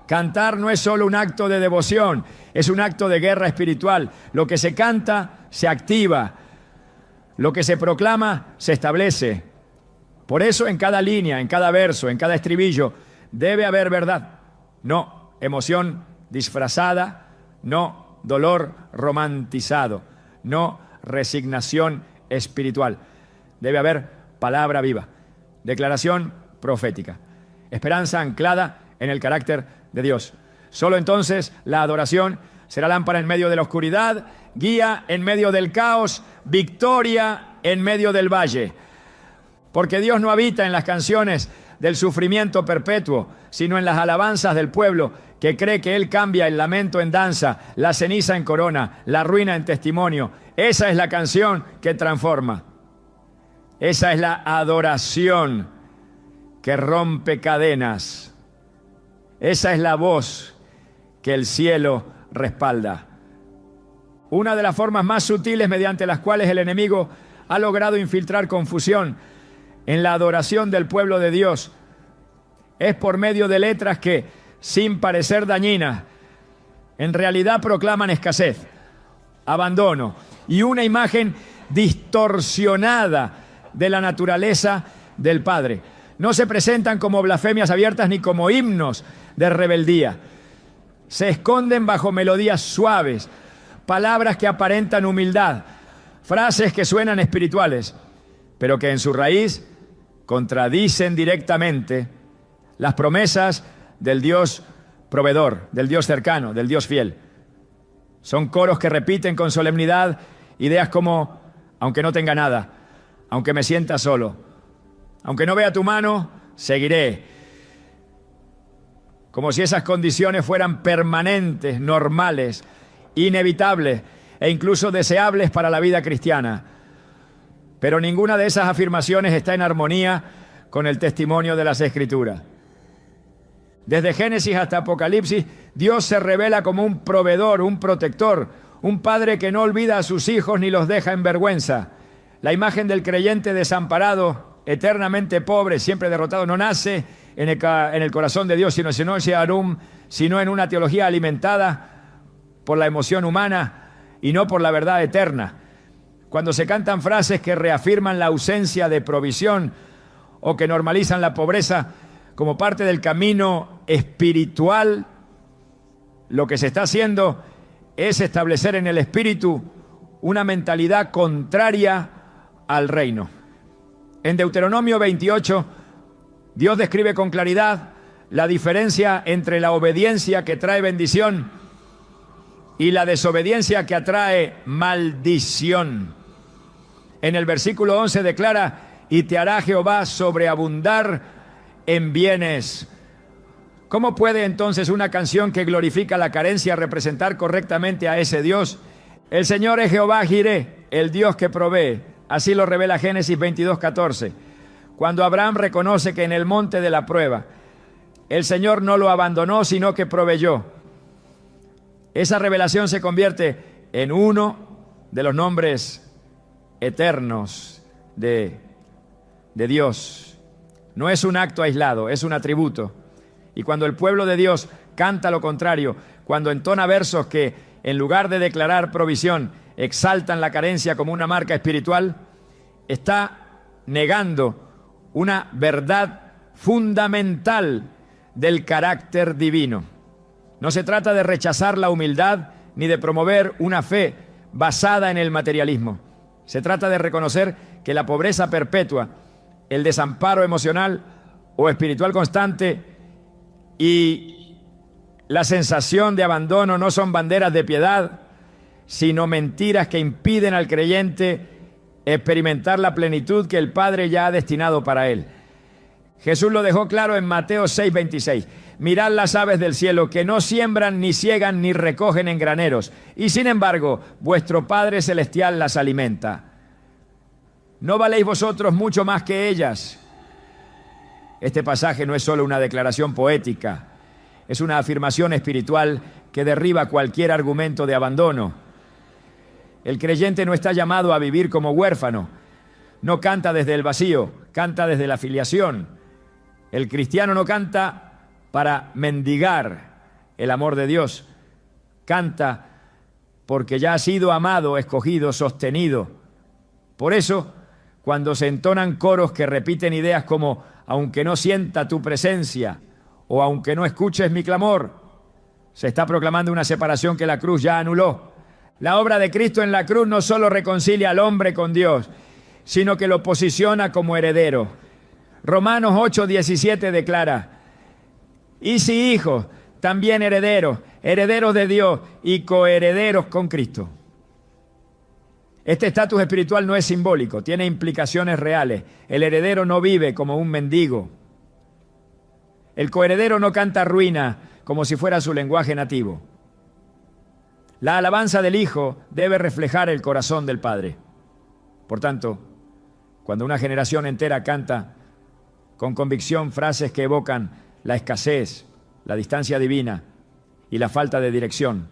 Cantar no es solo un acto de devoción, es un acto de guerra espiritual. Lo que se canta se activa, lo que se proclama se establece. Por eso en cada línea, en cada verso, en cada estribillo, debe haber verdad, no emoción disfrazada, no dolor romantizado, no resignación espiritual. Debe haber palabra viva, declaración profética, esperanza anclada en el carácter de Dios. Solo entonces la adoración será lámpara en medio de la oscuridad, guía en medio del caos, victoria en medio del valle. Porque Dios no habita en las canciones del sufrimiento perpetuo, sino en las alabanzas del pueblo que cree que Él cambia el lamento en danza, la ceniza en corona, la ruina en testimonio. Esa es la canción que transforma. Esa es la adoración que rompe cadenas. Esa es la voz que el cielo respalda. Una de las formas más sutiles mediante las cuales el enemigo ha logrado infiltrar confusión en la adoración del pueblo de Dios es por medio de letras que, sin parecer dañinas, en realidad proclaman escasez, abandono y una imagen distorsionada de la naturaleza del Padre. No se presentan como blasfemias abiertas ni como himnos de rebeldía. Se esconden bajo melodías suaves, palabras que aparentan humildad, frases que suenan espirituales, pero que en su raíz contradicen directamente las promesas del Dios proveedor, del Dios cercano, del Dios fiel. Son coros que repiten con solemnidad ideas como: aunque no tenga nada, aunque me sienta solo, aunque no vea tu mano, seguiré. Como si esas condiciones fueran permanentes, normales, inevitables e incluso deseables para la vida cristiana. Pero ninguna de esas afirmaciones está en armonía con el testimonio de las Escrituras. Desde Génesis hasta Apocalipsis, Dios se revela como un proveedor, un protector, un padre que no olvida a sus hijos ni los deja en vergüenza. La imagen del creyente desamparado, eternamente pobre, siempre derrotado, no nace en el corazón de Dios, sino en una teología alimentada por la emoción humana y no por la verdad eterna. Cuando se cantan frases que reafirman la ausencia de provisión o que normalizan la pobreza como parte del camino espiritual, lo que se está haciendo es establecer en el espíritu una mentalidad contraria al reino. En Deuteronomio 28, Dios describe con claridad la diferencia entre la obediencia que trae bendición y la desobediencia que atrae maldición. En el versículo 11 declara: y te hará Jehová sobreabundar en bienes. ¿Cómo puede entonces una canción que glorifica la carencia representar correctamente a ese Dios? El Señor es Jehová Jireh, el Dios que provee. Así lo revela Génesis 22:14. Cuando Abraham reconoce que en el monte de la prueba el Señor no lo abandonó, sino que proveyó. Esa revelación se convierte en uno de los nombres eternos de Dios. No es un acto aislado, es un atributo. Y cuando el pueblo de Dios canta lo contrario, cuando entona versos que, en lugar de declarar provisión, exaltan la carencia como una marca espiritual, está negando una verdad fundamental del carácter divino. No se trata de rechazar la humildad ni de promover una fe basada en el materialismo. Se trata de reconocer que la pobreza perpetua, el desamparo emocional o espiritual constante y la sensación de abandono no son banderas de piedad, sino mentiras que impiden al creyente experimentar la plenitud que el Padre ya ha destinado para él. Jesús lo dejó claro en Mateo 6:26. Mirad las aves del cielo, que no siembran, ni ciegan, ni recogen en graneros, y sin embargo, vuestro Padre Celestial las alimenta. ¿No valéis vosotros mucho más que ellas? Este pasaje no es solo una declaración poética, es una afirmación espiritual que derriba cualquier argumento de abandono. El creyente no está llamado a vivir como huérfano, no canta desde el vacío, canta desde la filiación. El cristiano no canta para mendigar el amor de Dios, canta porque ya ha sido amado, escogido, sostenido. Por eso, cuando se entonan coros que repiten ideas como aunque no sienta tu presencia o aunque no escuches mi clamor, se está proclamando una separación que la cruz ya anuló. La obra de Cristo en la cruz no solo reconcilia al hombre con Dios, sino que lo posiciona como heredero. Romanos 8:17 declara: y si hijos, también herederos, herederos de Dios y coherederos con Cristo. Este estatus espiritual no es simbólico, tiene implicaciones reales. El heredero no vive como un mendigo. El coheredero no canta ruina como si fuera su lenguaje nativo. La alabanza del Hijo debe reflejar el corazón del Padre. Por tanto, cuando una generación entera canta con convicción frases que evocan la escasez, la distancia divina y la falta de dirección,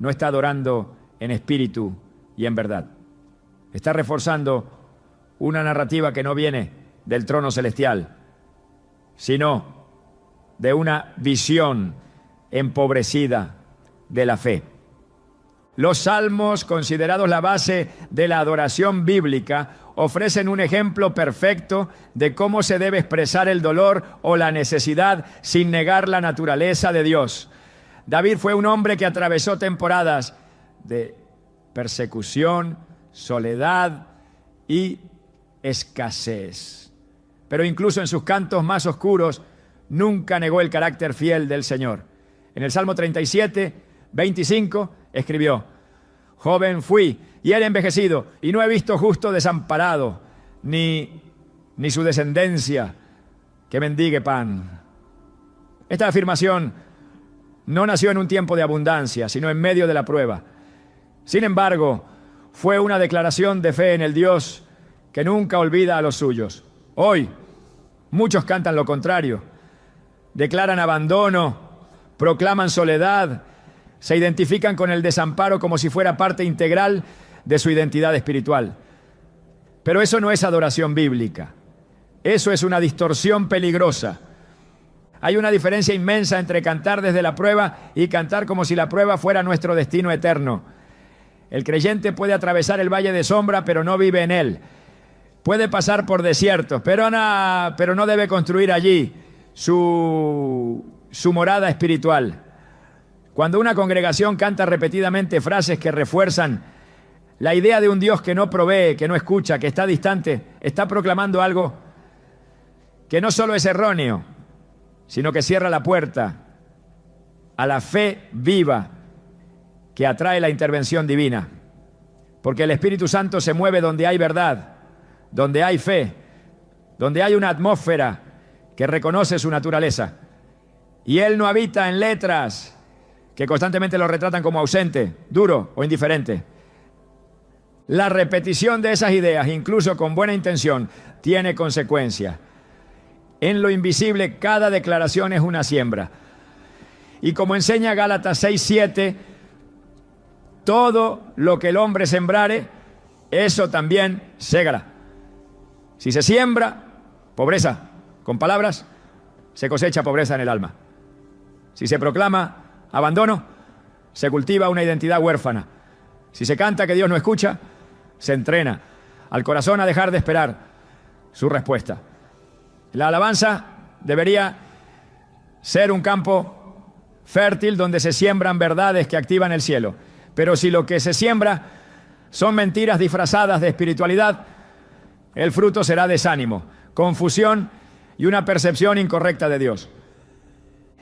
no está adorando en espíritu y en verdad. Está reforzando una narrativa que no viene del trono celestial, sino de una visión empobrecida de la fe. Los salmos, considerados la base de la adoración bíblica, ofrecen un ejemplo perfecto de cómo se debe expresar el dolor o la necesidad sin negar la naturaleza de Dios. David fue un hombre que atravesó temporadas de persecución, soledad y escasez. Pero incluso en sus cantos más oscuros, nunca negó el carácter fiel del Señor. En el Salmo 37:25 escribió: joven fui y era envejecido, y no he visto justo desamparado, ni su descendencia que mendigue pan. Esta afirmación no nació en un tiempo de abundancia, sino en medio de la prueba. Sin embargo, fue una declaración de fe en el Dios que nunca olvida a los suyos. Hoy, muchos cantan lo contrario, declaran abandono, proclaman soledad, se identifican con el desamparo como si fuera parte integral de su identidad espiritual. Pero eso no es adoración bíblica. Eso es una distorsión peligrosa. Hay una diferencia inmensa entre cantar desde la prueba y cantar como si la prueba fuera nuestro destino eterno. El creyente puede atravesar el valle de sombra, pero no vive en él. Puede pasar por desiertos, pero no debe construir allí su morada espiritual. Cuando una congregación canta repetidamente frases que refuerzan la idea de un Dios que no provee, que no escucha, que está distante, está proclamando algo que no solo es erróneo, sino que cierra la puerta a la fe viva que atrae la intervención divina. Porque el Espíritu Santo se mueve donde hay verdad, donde hay fe, donde hay una atmósfera que reconoce su naturaleza. Y Él no habita en letras que constantemente lo retratan como ausente, duro o indiferente. La repetición de esas ideas, incluso con buena intención, tiene consecuencias. En lo invisible, cada declaración es una siembra. Y como enseña Gálatas 6:7, todo lo que el hombre sembrare, eso también segará. Si se siembra pobreza con palabras, se cosecha pobreza en el alma. Si se proclama abandono, se cultiva una identidad huérfana. Si se canta que Dios no escucha, se entrena al corazón a dejar de esperar su respuesta. La alabanza debería ser un campo fértil donde se siembran verdades que activan el cielo. Pero si lo que se siembra son mentiras disfrazadas de espiritualidad, el fruto será desánimo, confusión y una percepción incorrecta de Dios.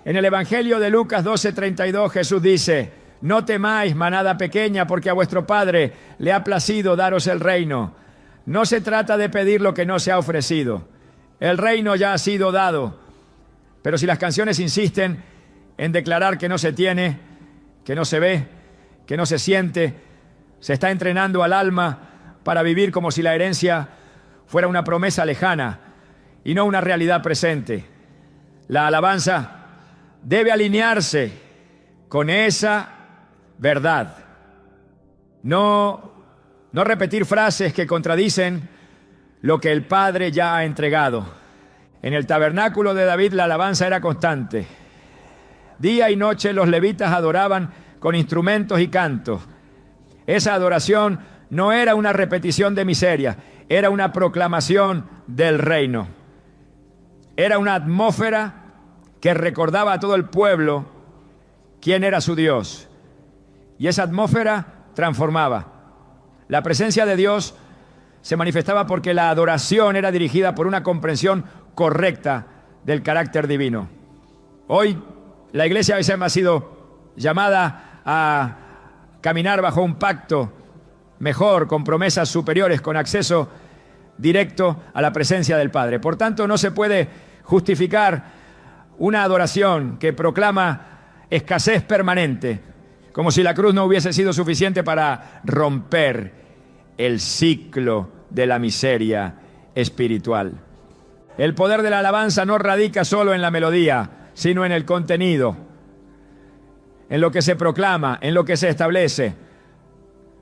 En el Evangelio de Lucas 12:32 Jesús dice: No temáis, manada pequeña, porque a vuestro Padre le ha placido daros el reino. No se trata de pedir lo que no se ha ofrecido. El reino ya ha sido dado. Pero si las canciones insisten en declarar que no se tiene, que no se ve, que no se siente, se está entrenando al alma para vivir como si la herencia fuera una promesa lejana y no una realidad presente. La alabanza debe alinearse con esa verdad. No repetir frases que contradicen lo que el Padre ya ha entregado. En el tabernáculo de David la alabanza era constante. Día y noche los levitas adoraban con instrumentos y cantos. Esa adoración no era una repetición de miseria, era una proclamación del reino. Era una atmósfera que recordaba a todo el pueblo quién era su Dios. Y esa atmósfera transformaba. La presencia de Dios se manifestaba porque la adoración era dirigida por una comprensión correcta del carácter divino. Hoy la iglesia a veces ha sido llamada a caminar bajo un pacto mejor, con promesas superiores, con acceso directo a la presencia del Padre. Por tanto, no se puede justificar una adoración que proclama escasez permanente, como si la cruz no hubiese sido suficiente para romper el ciclo de la miseria espiritual. El poder de la alabanza no radica solo en la melodía, sino en el contenido, en lo que se proclama, en lo que se establece.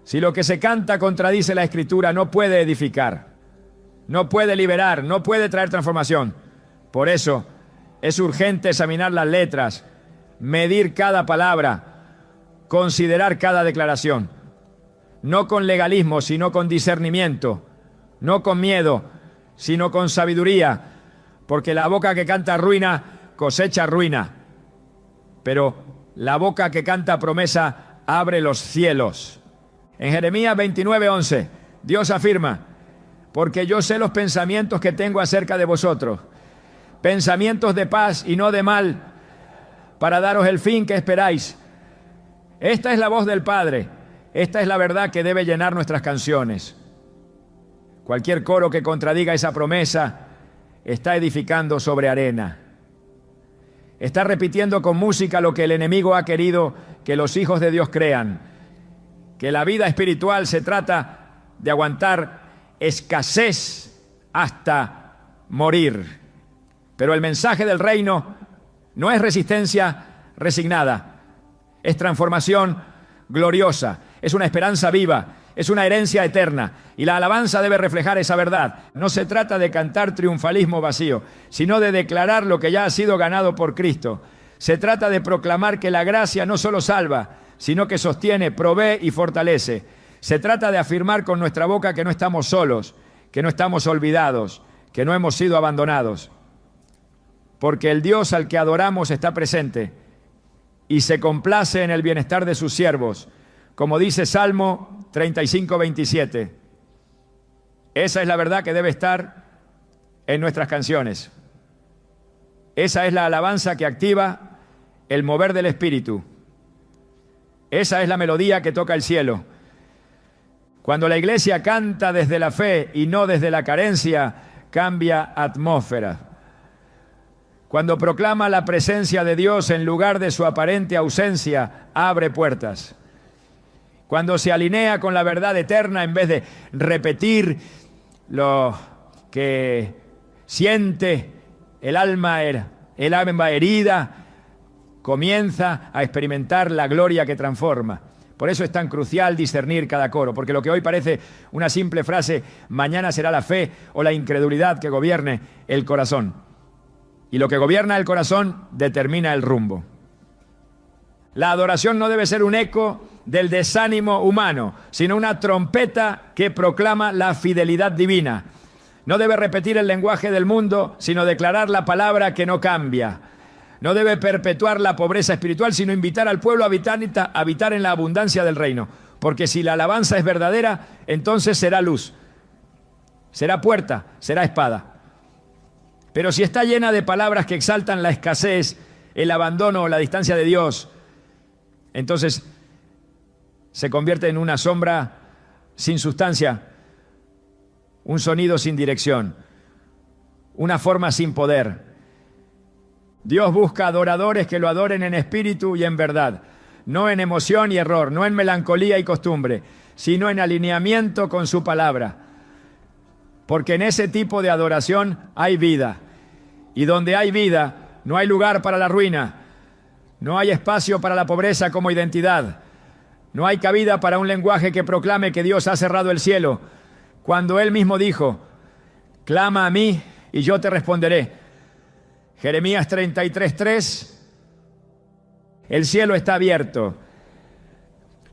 Si lo que se canta contradice la Escritura, no puede edificar, no puede liberar, no puede traer transformación. Por eso es urgente examinar las letras, medir cada palabra, considerar cada declaración, no con legalismo, sino con discernimiento, no con miedo, sino con sabiduría, porque la boca que canta ruina cosecha ruina, pero la boca que canta promesa abre los cielos. En Jeremías 29:11, Dios afirma: porque yo sé los pensamientos que tengo acerca de vosotros, pensamientos de paz y no de mal, para daros el fin que esperáis. Esta es la voz del Padre, esta es la verdad que debe llenar nuestras canciones. Cualquier coro que contradiga esa promesa está edificando sobre arena. Está repitiendo con música lo que el enemigo ha querido que los hijos de Dios crean, que la vida espiritual se trata de aguantar escasez hasta morir. Pero el mensaje del reino no es resistencia resignada, es transformación gloriosa, es una esperanza viva, es una herencia eterna, y la alabanza debe reflejar esa verdad. No se trata de cantar triunfalismo vacío, sino de declarar lo que ya ha sido ganado por Cristo. Se trata de proclamar que la gracia no solo salva, sino que sostiene, provee y fortalece. Se trata de afirmar con nuestra boca que no estamos solos, que no estamos olvidados, que no hemos sido abandonados. Porque el Dios al que adoramos está presente y se complace en el bienestar de sus siervos, como dice Salmo 35:27. Esa es la verdad que debe estar en nuestras canciones. Esa es la alabanza que activa el mover del Espíritu. Esa es la melodía que toca el cielo. Cuando la iglesia canta desde la fe y no desde la carencia, cambia atmósfera. Cuando proclama la presencia de Dios en lugar de su aparente ausencia, abre puertas. Cuando se alinea con la verdad eterna en vez de repetir lo que siente el alma herida, comienza a experimentar la gloria que transforma. Por eso es tan crucial discernir cada coro, porque lo que hoy parece una simple frase, mañana será la fe o la incredulidad que gobierne el corazón. Y lo que gobierna el corazón determina el rumbo. La adoración no debe ser un eco del desánimo humano, sino una trompeta que proclama la fidelidad divina. No debe repetir el lenguaje del mundo, sino declarar la palabra que no cambia. No debe perpetuar la pobreza espiritual, sino invitar al pueblo a habitar en la abundancia del reino. Porque si la alabanza es verdadera, entonces será luz, será puerta, será espada. Pero si está llena de palabras que exaltan la escasez, el abandono o la distancia de Dios, entonces se convierte en una sombra sin sustancia, un sonido sin dirección, una forma sin poder. Dios busca adoradores que lo adoren en espíritu y en verdad, no en emoción y error, no en melancolía y costumbre, sino en alineamiento con su palabra. Porque en ese tipo de adoración hay vida. Y donde hay vida, no hay lugar para la ruina. No hay espacio para la pobreza como identidad. No hay cabida para un lenguaje que proclame que Dios ha cerrado el cielo, cuando Él mismo dijo: clama a mí y yo te responderé. Jeremías 33:3. El cielo está abierto.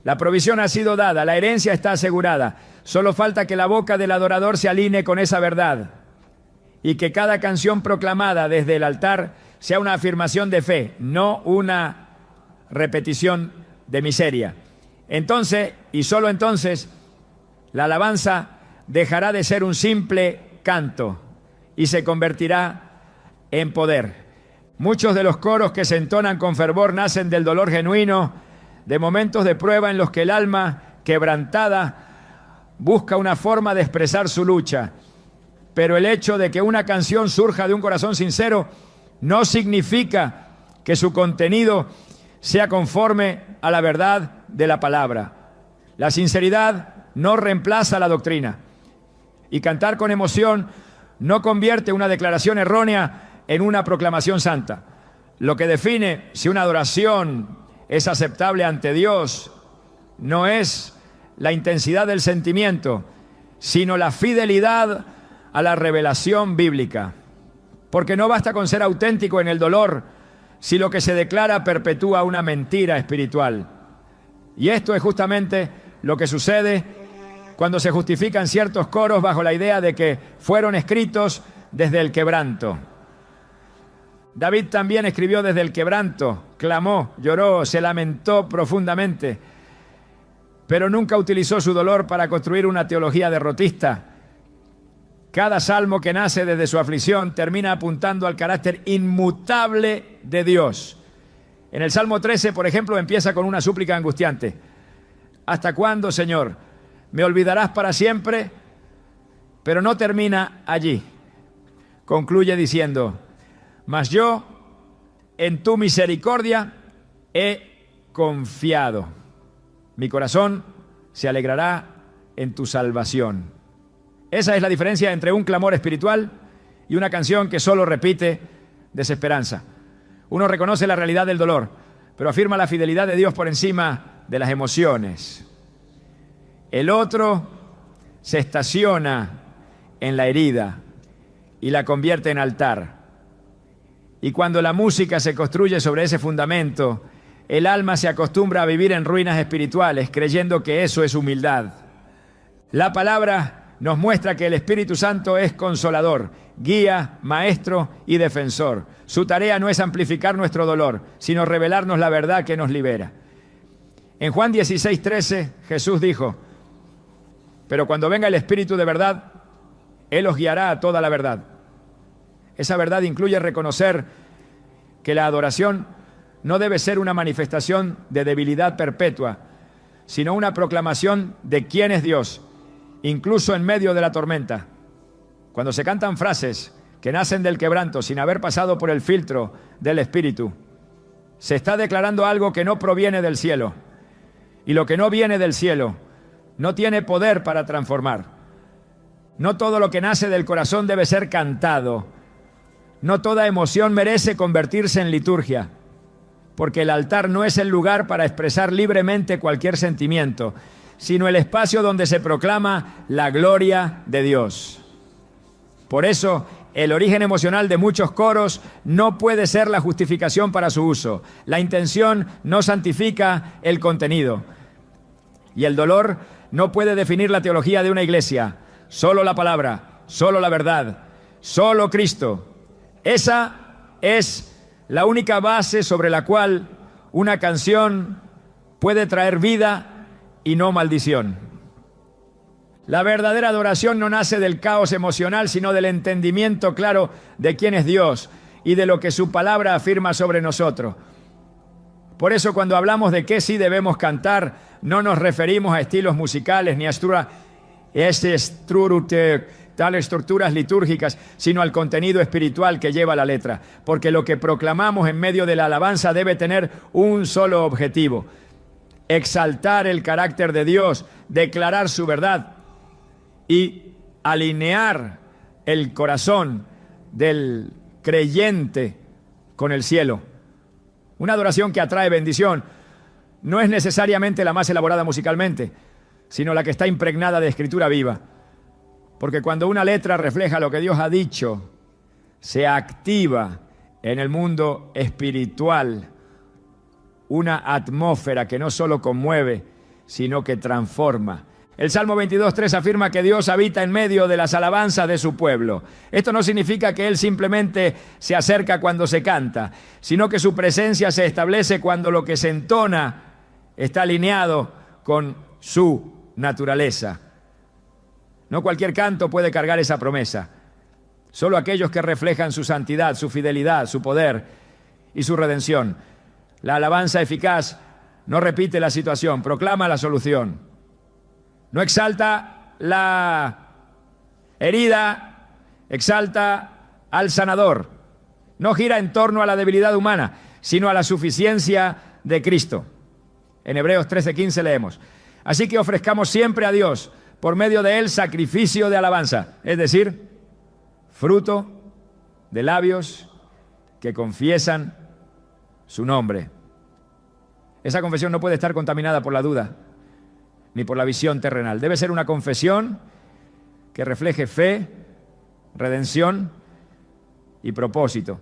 La provisión ha sido dada, la herencia está asegurada. Solo falta que la boca del adorador se alinee con esa verdad y que cada canción proclamada desde el altar sea una afirmación de fe, no una repetición de miseria. Entonces, y solo entonces, la alabanza dejará de ser un simple canto y se convertirá en poder. Muchos de los coros que se entonan con fervor nacen del dolor genuino, de momentos de prueba en los que el alma quebrantada busca una forma de expresar su lucha. Pero el hecho de que una canción surja de un corazón sincero no significa que su contenido sea conforme a la verdad de la palabra. La sinceridad no reemplaza la doctrina. Y cantar con emoción no convierte una declaración errónea en una proclamación santa. Lo que define si una adoración es aceptable ante Dios no es la intensidad del sentimiento, sino la fidelidad a la revelación bíblica. Porque no basta con ser auténtico en el dolor si lo que se declara perpetúa una mentira espiritual. Y esto es justamente lo que sucede cuando se justifican ciertos coros bajo la idea de que fueron escritos desde el quebranto. David también escribió desde el quebranto, clamó, lloró, se lamentó profundamente, pero nunca utilizó su dolor para construir una teología derrotista. Cada salmo que nace desde su aflicción termina apuntando al carácter inmutable de Dios. En el Salmo 13, por ejemplo, empieza con una súplica angustiante. ¿Hasta cuándo, Señor? ¿Me olvidarás para siempre? Pero no termina allí. Concluye diciendo: mas yo en tu misericordia he confiado. Mi corazón se alegrará en tu salvación. Esa es la diferencia entre un clamor espiritual y una canción que solo repite desesperanza. Uno reconoce la realidad del dolor, pero afirma la fidelidad de Dios por encima de las emociones. El otro se estaciona en la herida y la convierte en altar. Y cuando la música se construye sobre ese fundamento, el alma se acostumbra a vivir en ruinas espirituales, creyendo que eso es humildad. La palabra nos muestra que el Espíritu Santo es consolador, guía, maestro y defensor. Su tarea no es amplificar nuestro dolor, sino revelarnos la verdad que nos libera. En Juan 16:13, Jesús dijo: pero cuando venga el Espíritu de verdad, Él os guiará a toda la verdad. Esa verdad incluye reconocer que la adoración no debe ser una manifestación de debilidad perpetua, sino una proclamación de quién es Dios, incluso en medio de la tormenta. Cuando se cantan frases que nacen del quebranto sin haber pasado por el filtro del Espíritu, se está declarando algo que no proviene del cielo. Y lo que no viene del cielo no tiene poder para transformar. No todo lo que nace del corazón debe ser cantado. No toda emoción merece convertirse en liturgia, porque el altar no es el lugar para expresar libremente cualquier sentimiento, sino el espacio donde se proclama la gloria de Dios. Por eso, el origen emocional de muchos coros no puede ser la justificación para su uso. La intención no santifica el contenido. Y el dolor no puede definir la teología de una iglesia. Solo la palabra, solo la verdad, solo Cristo. Esa es la única base sobre la cual una canción puede traer vida y no maldición. La verdadera adoración no nace del caos emocional, sino del entendimiento claro de quién es Dios y de lo que su palabra afirma sobre nosotros. Por eso cuando hablamos de qué sí debemos cantar, no nos referimos a estilos musicales ni a tales estructuras litúrgicas, sino al contenido espiritual que lleva la letra. Porque lo que proclamamos en medio de la alabanza debe tener un solo objetivo: exaltar el carácter de Dios, declarar su verdad y alinear el corazón del creyente con el cielo. Una adoración que atrae bendición no es necesariamente la más elaborada musicalmente, sino la que está impregnada de escritura viva. Porque cuando una letra refleja lo que Dios ha dicho, se activa en el mundo espiritual una atmósfera que no solo conmueve, sino que transforma. El Salmo 22:3 afirma que Dios habita en medio de las alabanzas de su pueblo. Esto no significa que Él simplemente se acerca cuando se canta, sino que su presencia se establece cuando lo que se entona está alineado con su naturaleza. No cualquier canto puede cargar esa promesa. Solo aquellos que reflejan su santidad, su fidelidad, su poder y su redención. La alabanza eficaz no repite la situación, proclama la solución. No exalta la herida, exalta al sanador. No gira en torno a la debilidad humana, sino a la suficiencia de Cristo. En Hebreos 13:15 leemos: así que ofrezcamos siempre a Dios, por medio de Él, sacrificio de alabanza, es decir, fruto de labios que confiesan su nombre. Esa confesión no puede estar contaminada por la duda ni por la visión terrenal. Debe ser una confesión que refleje fe, redención y propósito.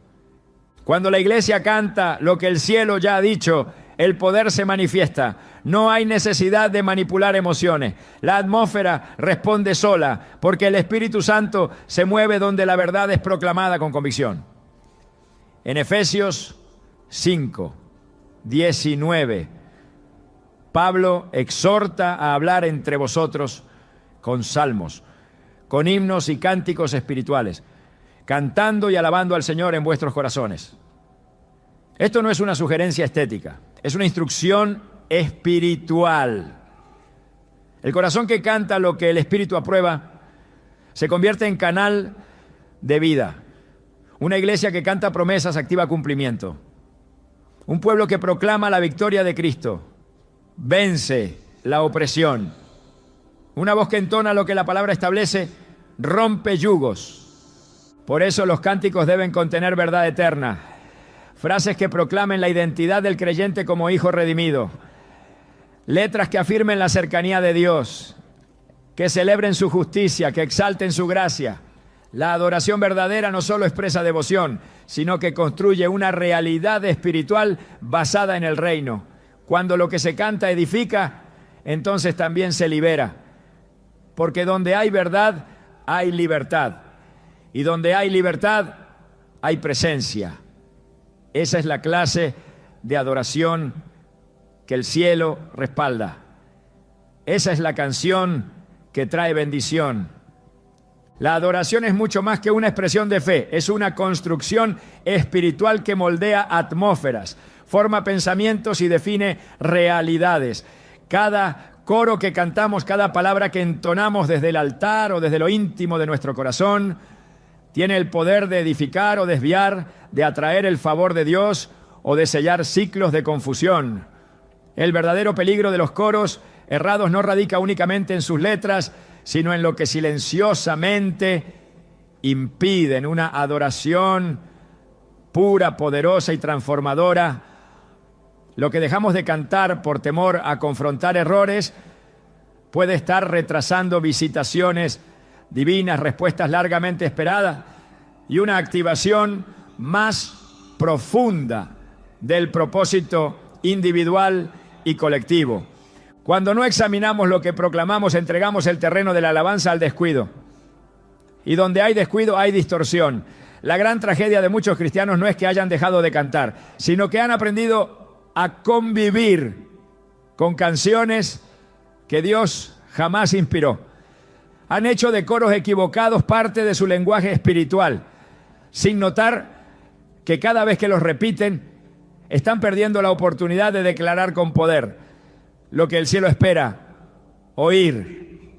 Cuando la iglesia canta lo que el cielo ya ha dicho, el poder se manifiesta. No hay necesidad de manipular emociones. La atmósfera responde sola, porque el Espíritu Santo se mueve donde la verdad es proclamada con convicción. En Efesios 5:19, Pablo exhorta a hablar entre vosotros con salmos, con himnos y cánticos espirituales, cantando y alabando al Señor en vuestros corazones. Esto no es una sugerencia estética, es una instrucción espiritual. El corazón que canta lo que el Espíritu aprueba se convierte en canal de vida. Una iglesia que canta promesas activa cumplimiento. Un pueblo que proclama la victoria de Cristo vence la opresión. Una voz que entona lo que la palabra establece rompe yugos. Por eso los cánticos deben contener verdad eterna. Frases que proclamen la identidad del creyente como hijo redimido. Letras que afirmen la cercanía de Dios, que celebren su justicia, que exalten su gracia. La adoración verdadera no solo expresa devoción, sino que construye una realidad espiritual basada en el reino. Cuando lo que se canta edifica, entonces también se libera. Porque donde hay verdad, hay libertad. Y donde hay libertad, hay presencia. Esa es la clase de adoración que el cielo respalda. Esa es la canción que trae bendición. La adoración es mucho más que una expresión de fe, es una construcción espiritual que moldea atmósferas, forma pensamientos y define realidades. Cada coro que cantamos, cada palabra que entonamos desde el altar o desde lo íntimo de nuestro corazón, tiene el poder de edificar o desviar, de atraer el favor de Dios o de sellar ciclos de confusión. El verdadero peligro de los coros errados no radica únicamente en sus letras, sino en lo que silenciosamente impiden una adoración pura, poderosa y transformadora. Lo que dejamos de cantar por temor a confrontar errores puede estar retrasando visitaciones divinas, respuestas largamente esperadas y una activación más profunda del propósito individual y colectivo. Cuando no examinamos lo que proclamamos, entregamos el terreno de la alabanza al descuido. Y donde hay descuido, hay distorsión. La gran tragedia de muchos cristianos no es que hayan dejado de cantar, sino que han aprendido a convivir con canciones que Dios jamás inspiró. Han hecho de coros equivocados parte de su lenguaje espiritual, sin notar que cada vez que los repiten, Están perdiendo la oportunidad de declarar con poder lo que el cielo espera oír,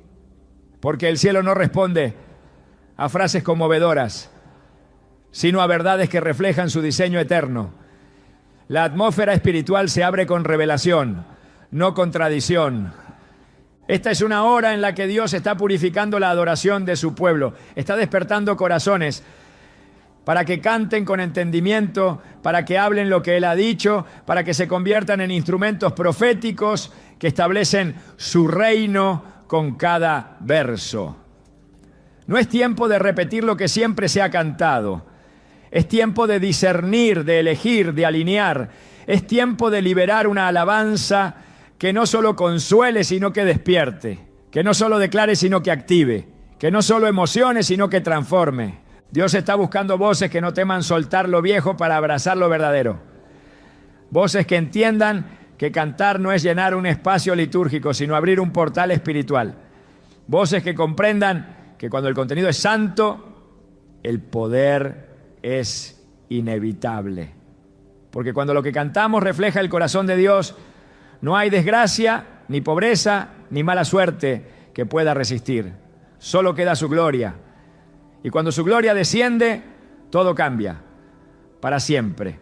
porque el cielo no responde a frases conmovedoras, sino a verdades que reflejan su diseño eterno. La atmósfera espiritual se abre con revelación, no con tradición. Esta es una hora en la que Dios está purificando la adoración de su pueblo, está despertando corazones para que canten con entendimiento, para que hablen lo que Él ha dicho, para que se conviertan en instrumentos proféticos que establecen su reino con cada verso. No es tiempo de repetir lo que siempre se ha cantado. Es tiempo de discernir, de elegir, de alinear. Es tiempo de liberar una alabanza que no solo consuele, sino que despierte. Que no solo declare, sino que active. Que no solo emocione, sino que transforme. Dios está buscando voces que no teman soltar lo viejo para abrazar lo verdadero. Voces que entiendan que cantar no es llenar un espacio litúrgico, sino abrir un portal espiritual. Voces que comprendan que cuando el contenido es santo, el poder es inevitable. Porque cuando lo que cantamos refleja el corazón de Dios, no hay desgracia, ni pobreza, ni mala suerte que pueda resistir. Solo queda su gloria. Y cuando su gloria desciende, todo cambia para siempre.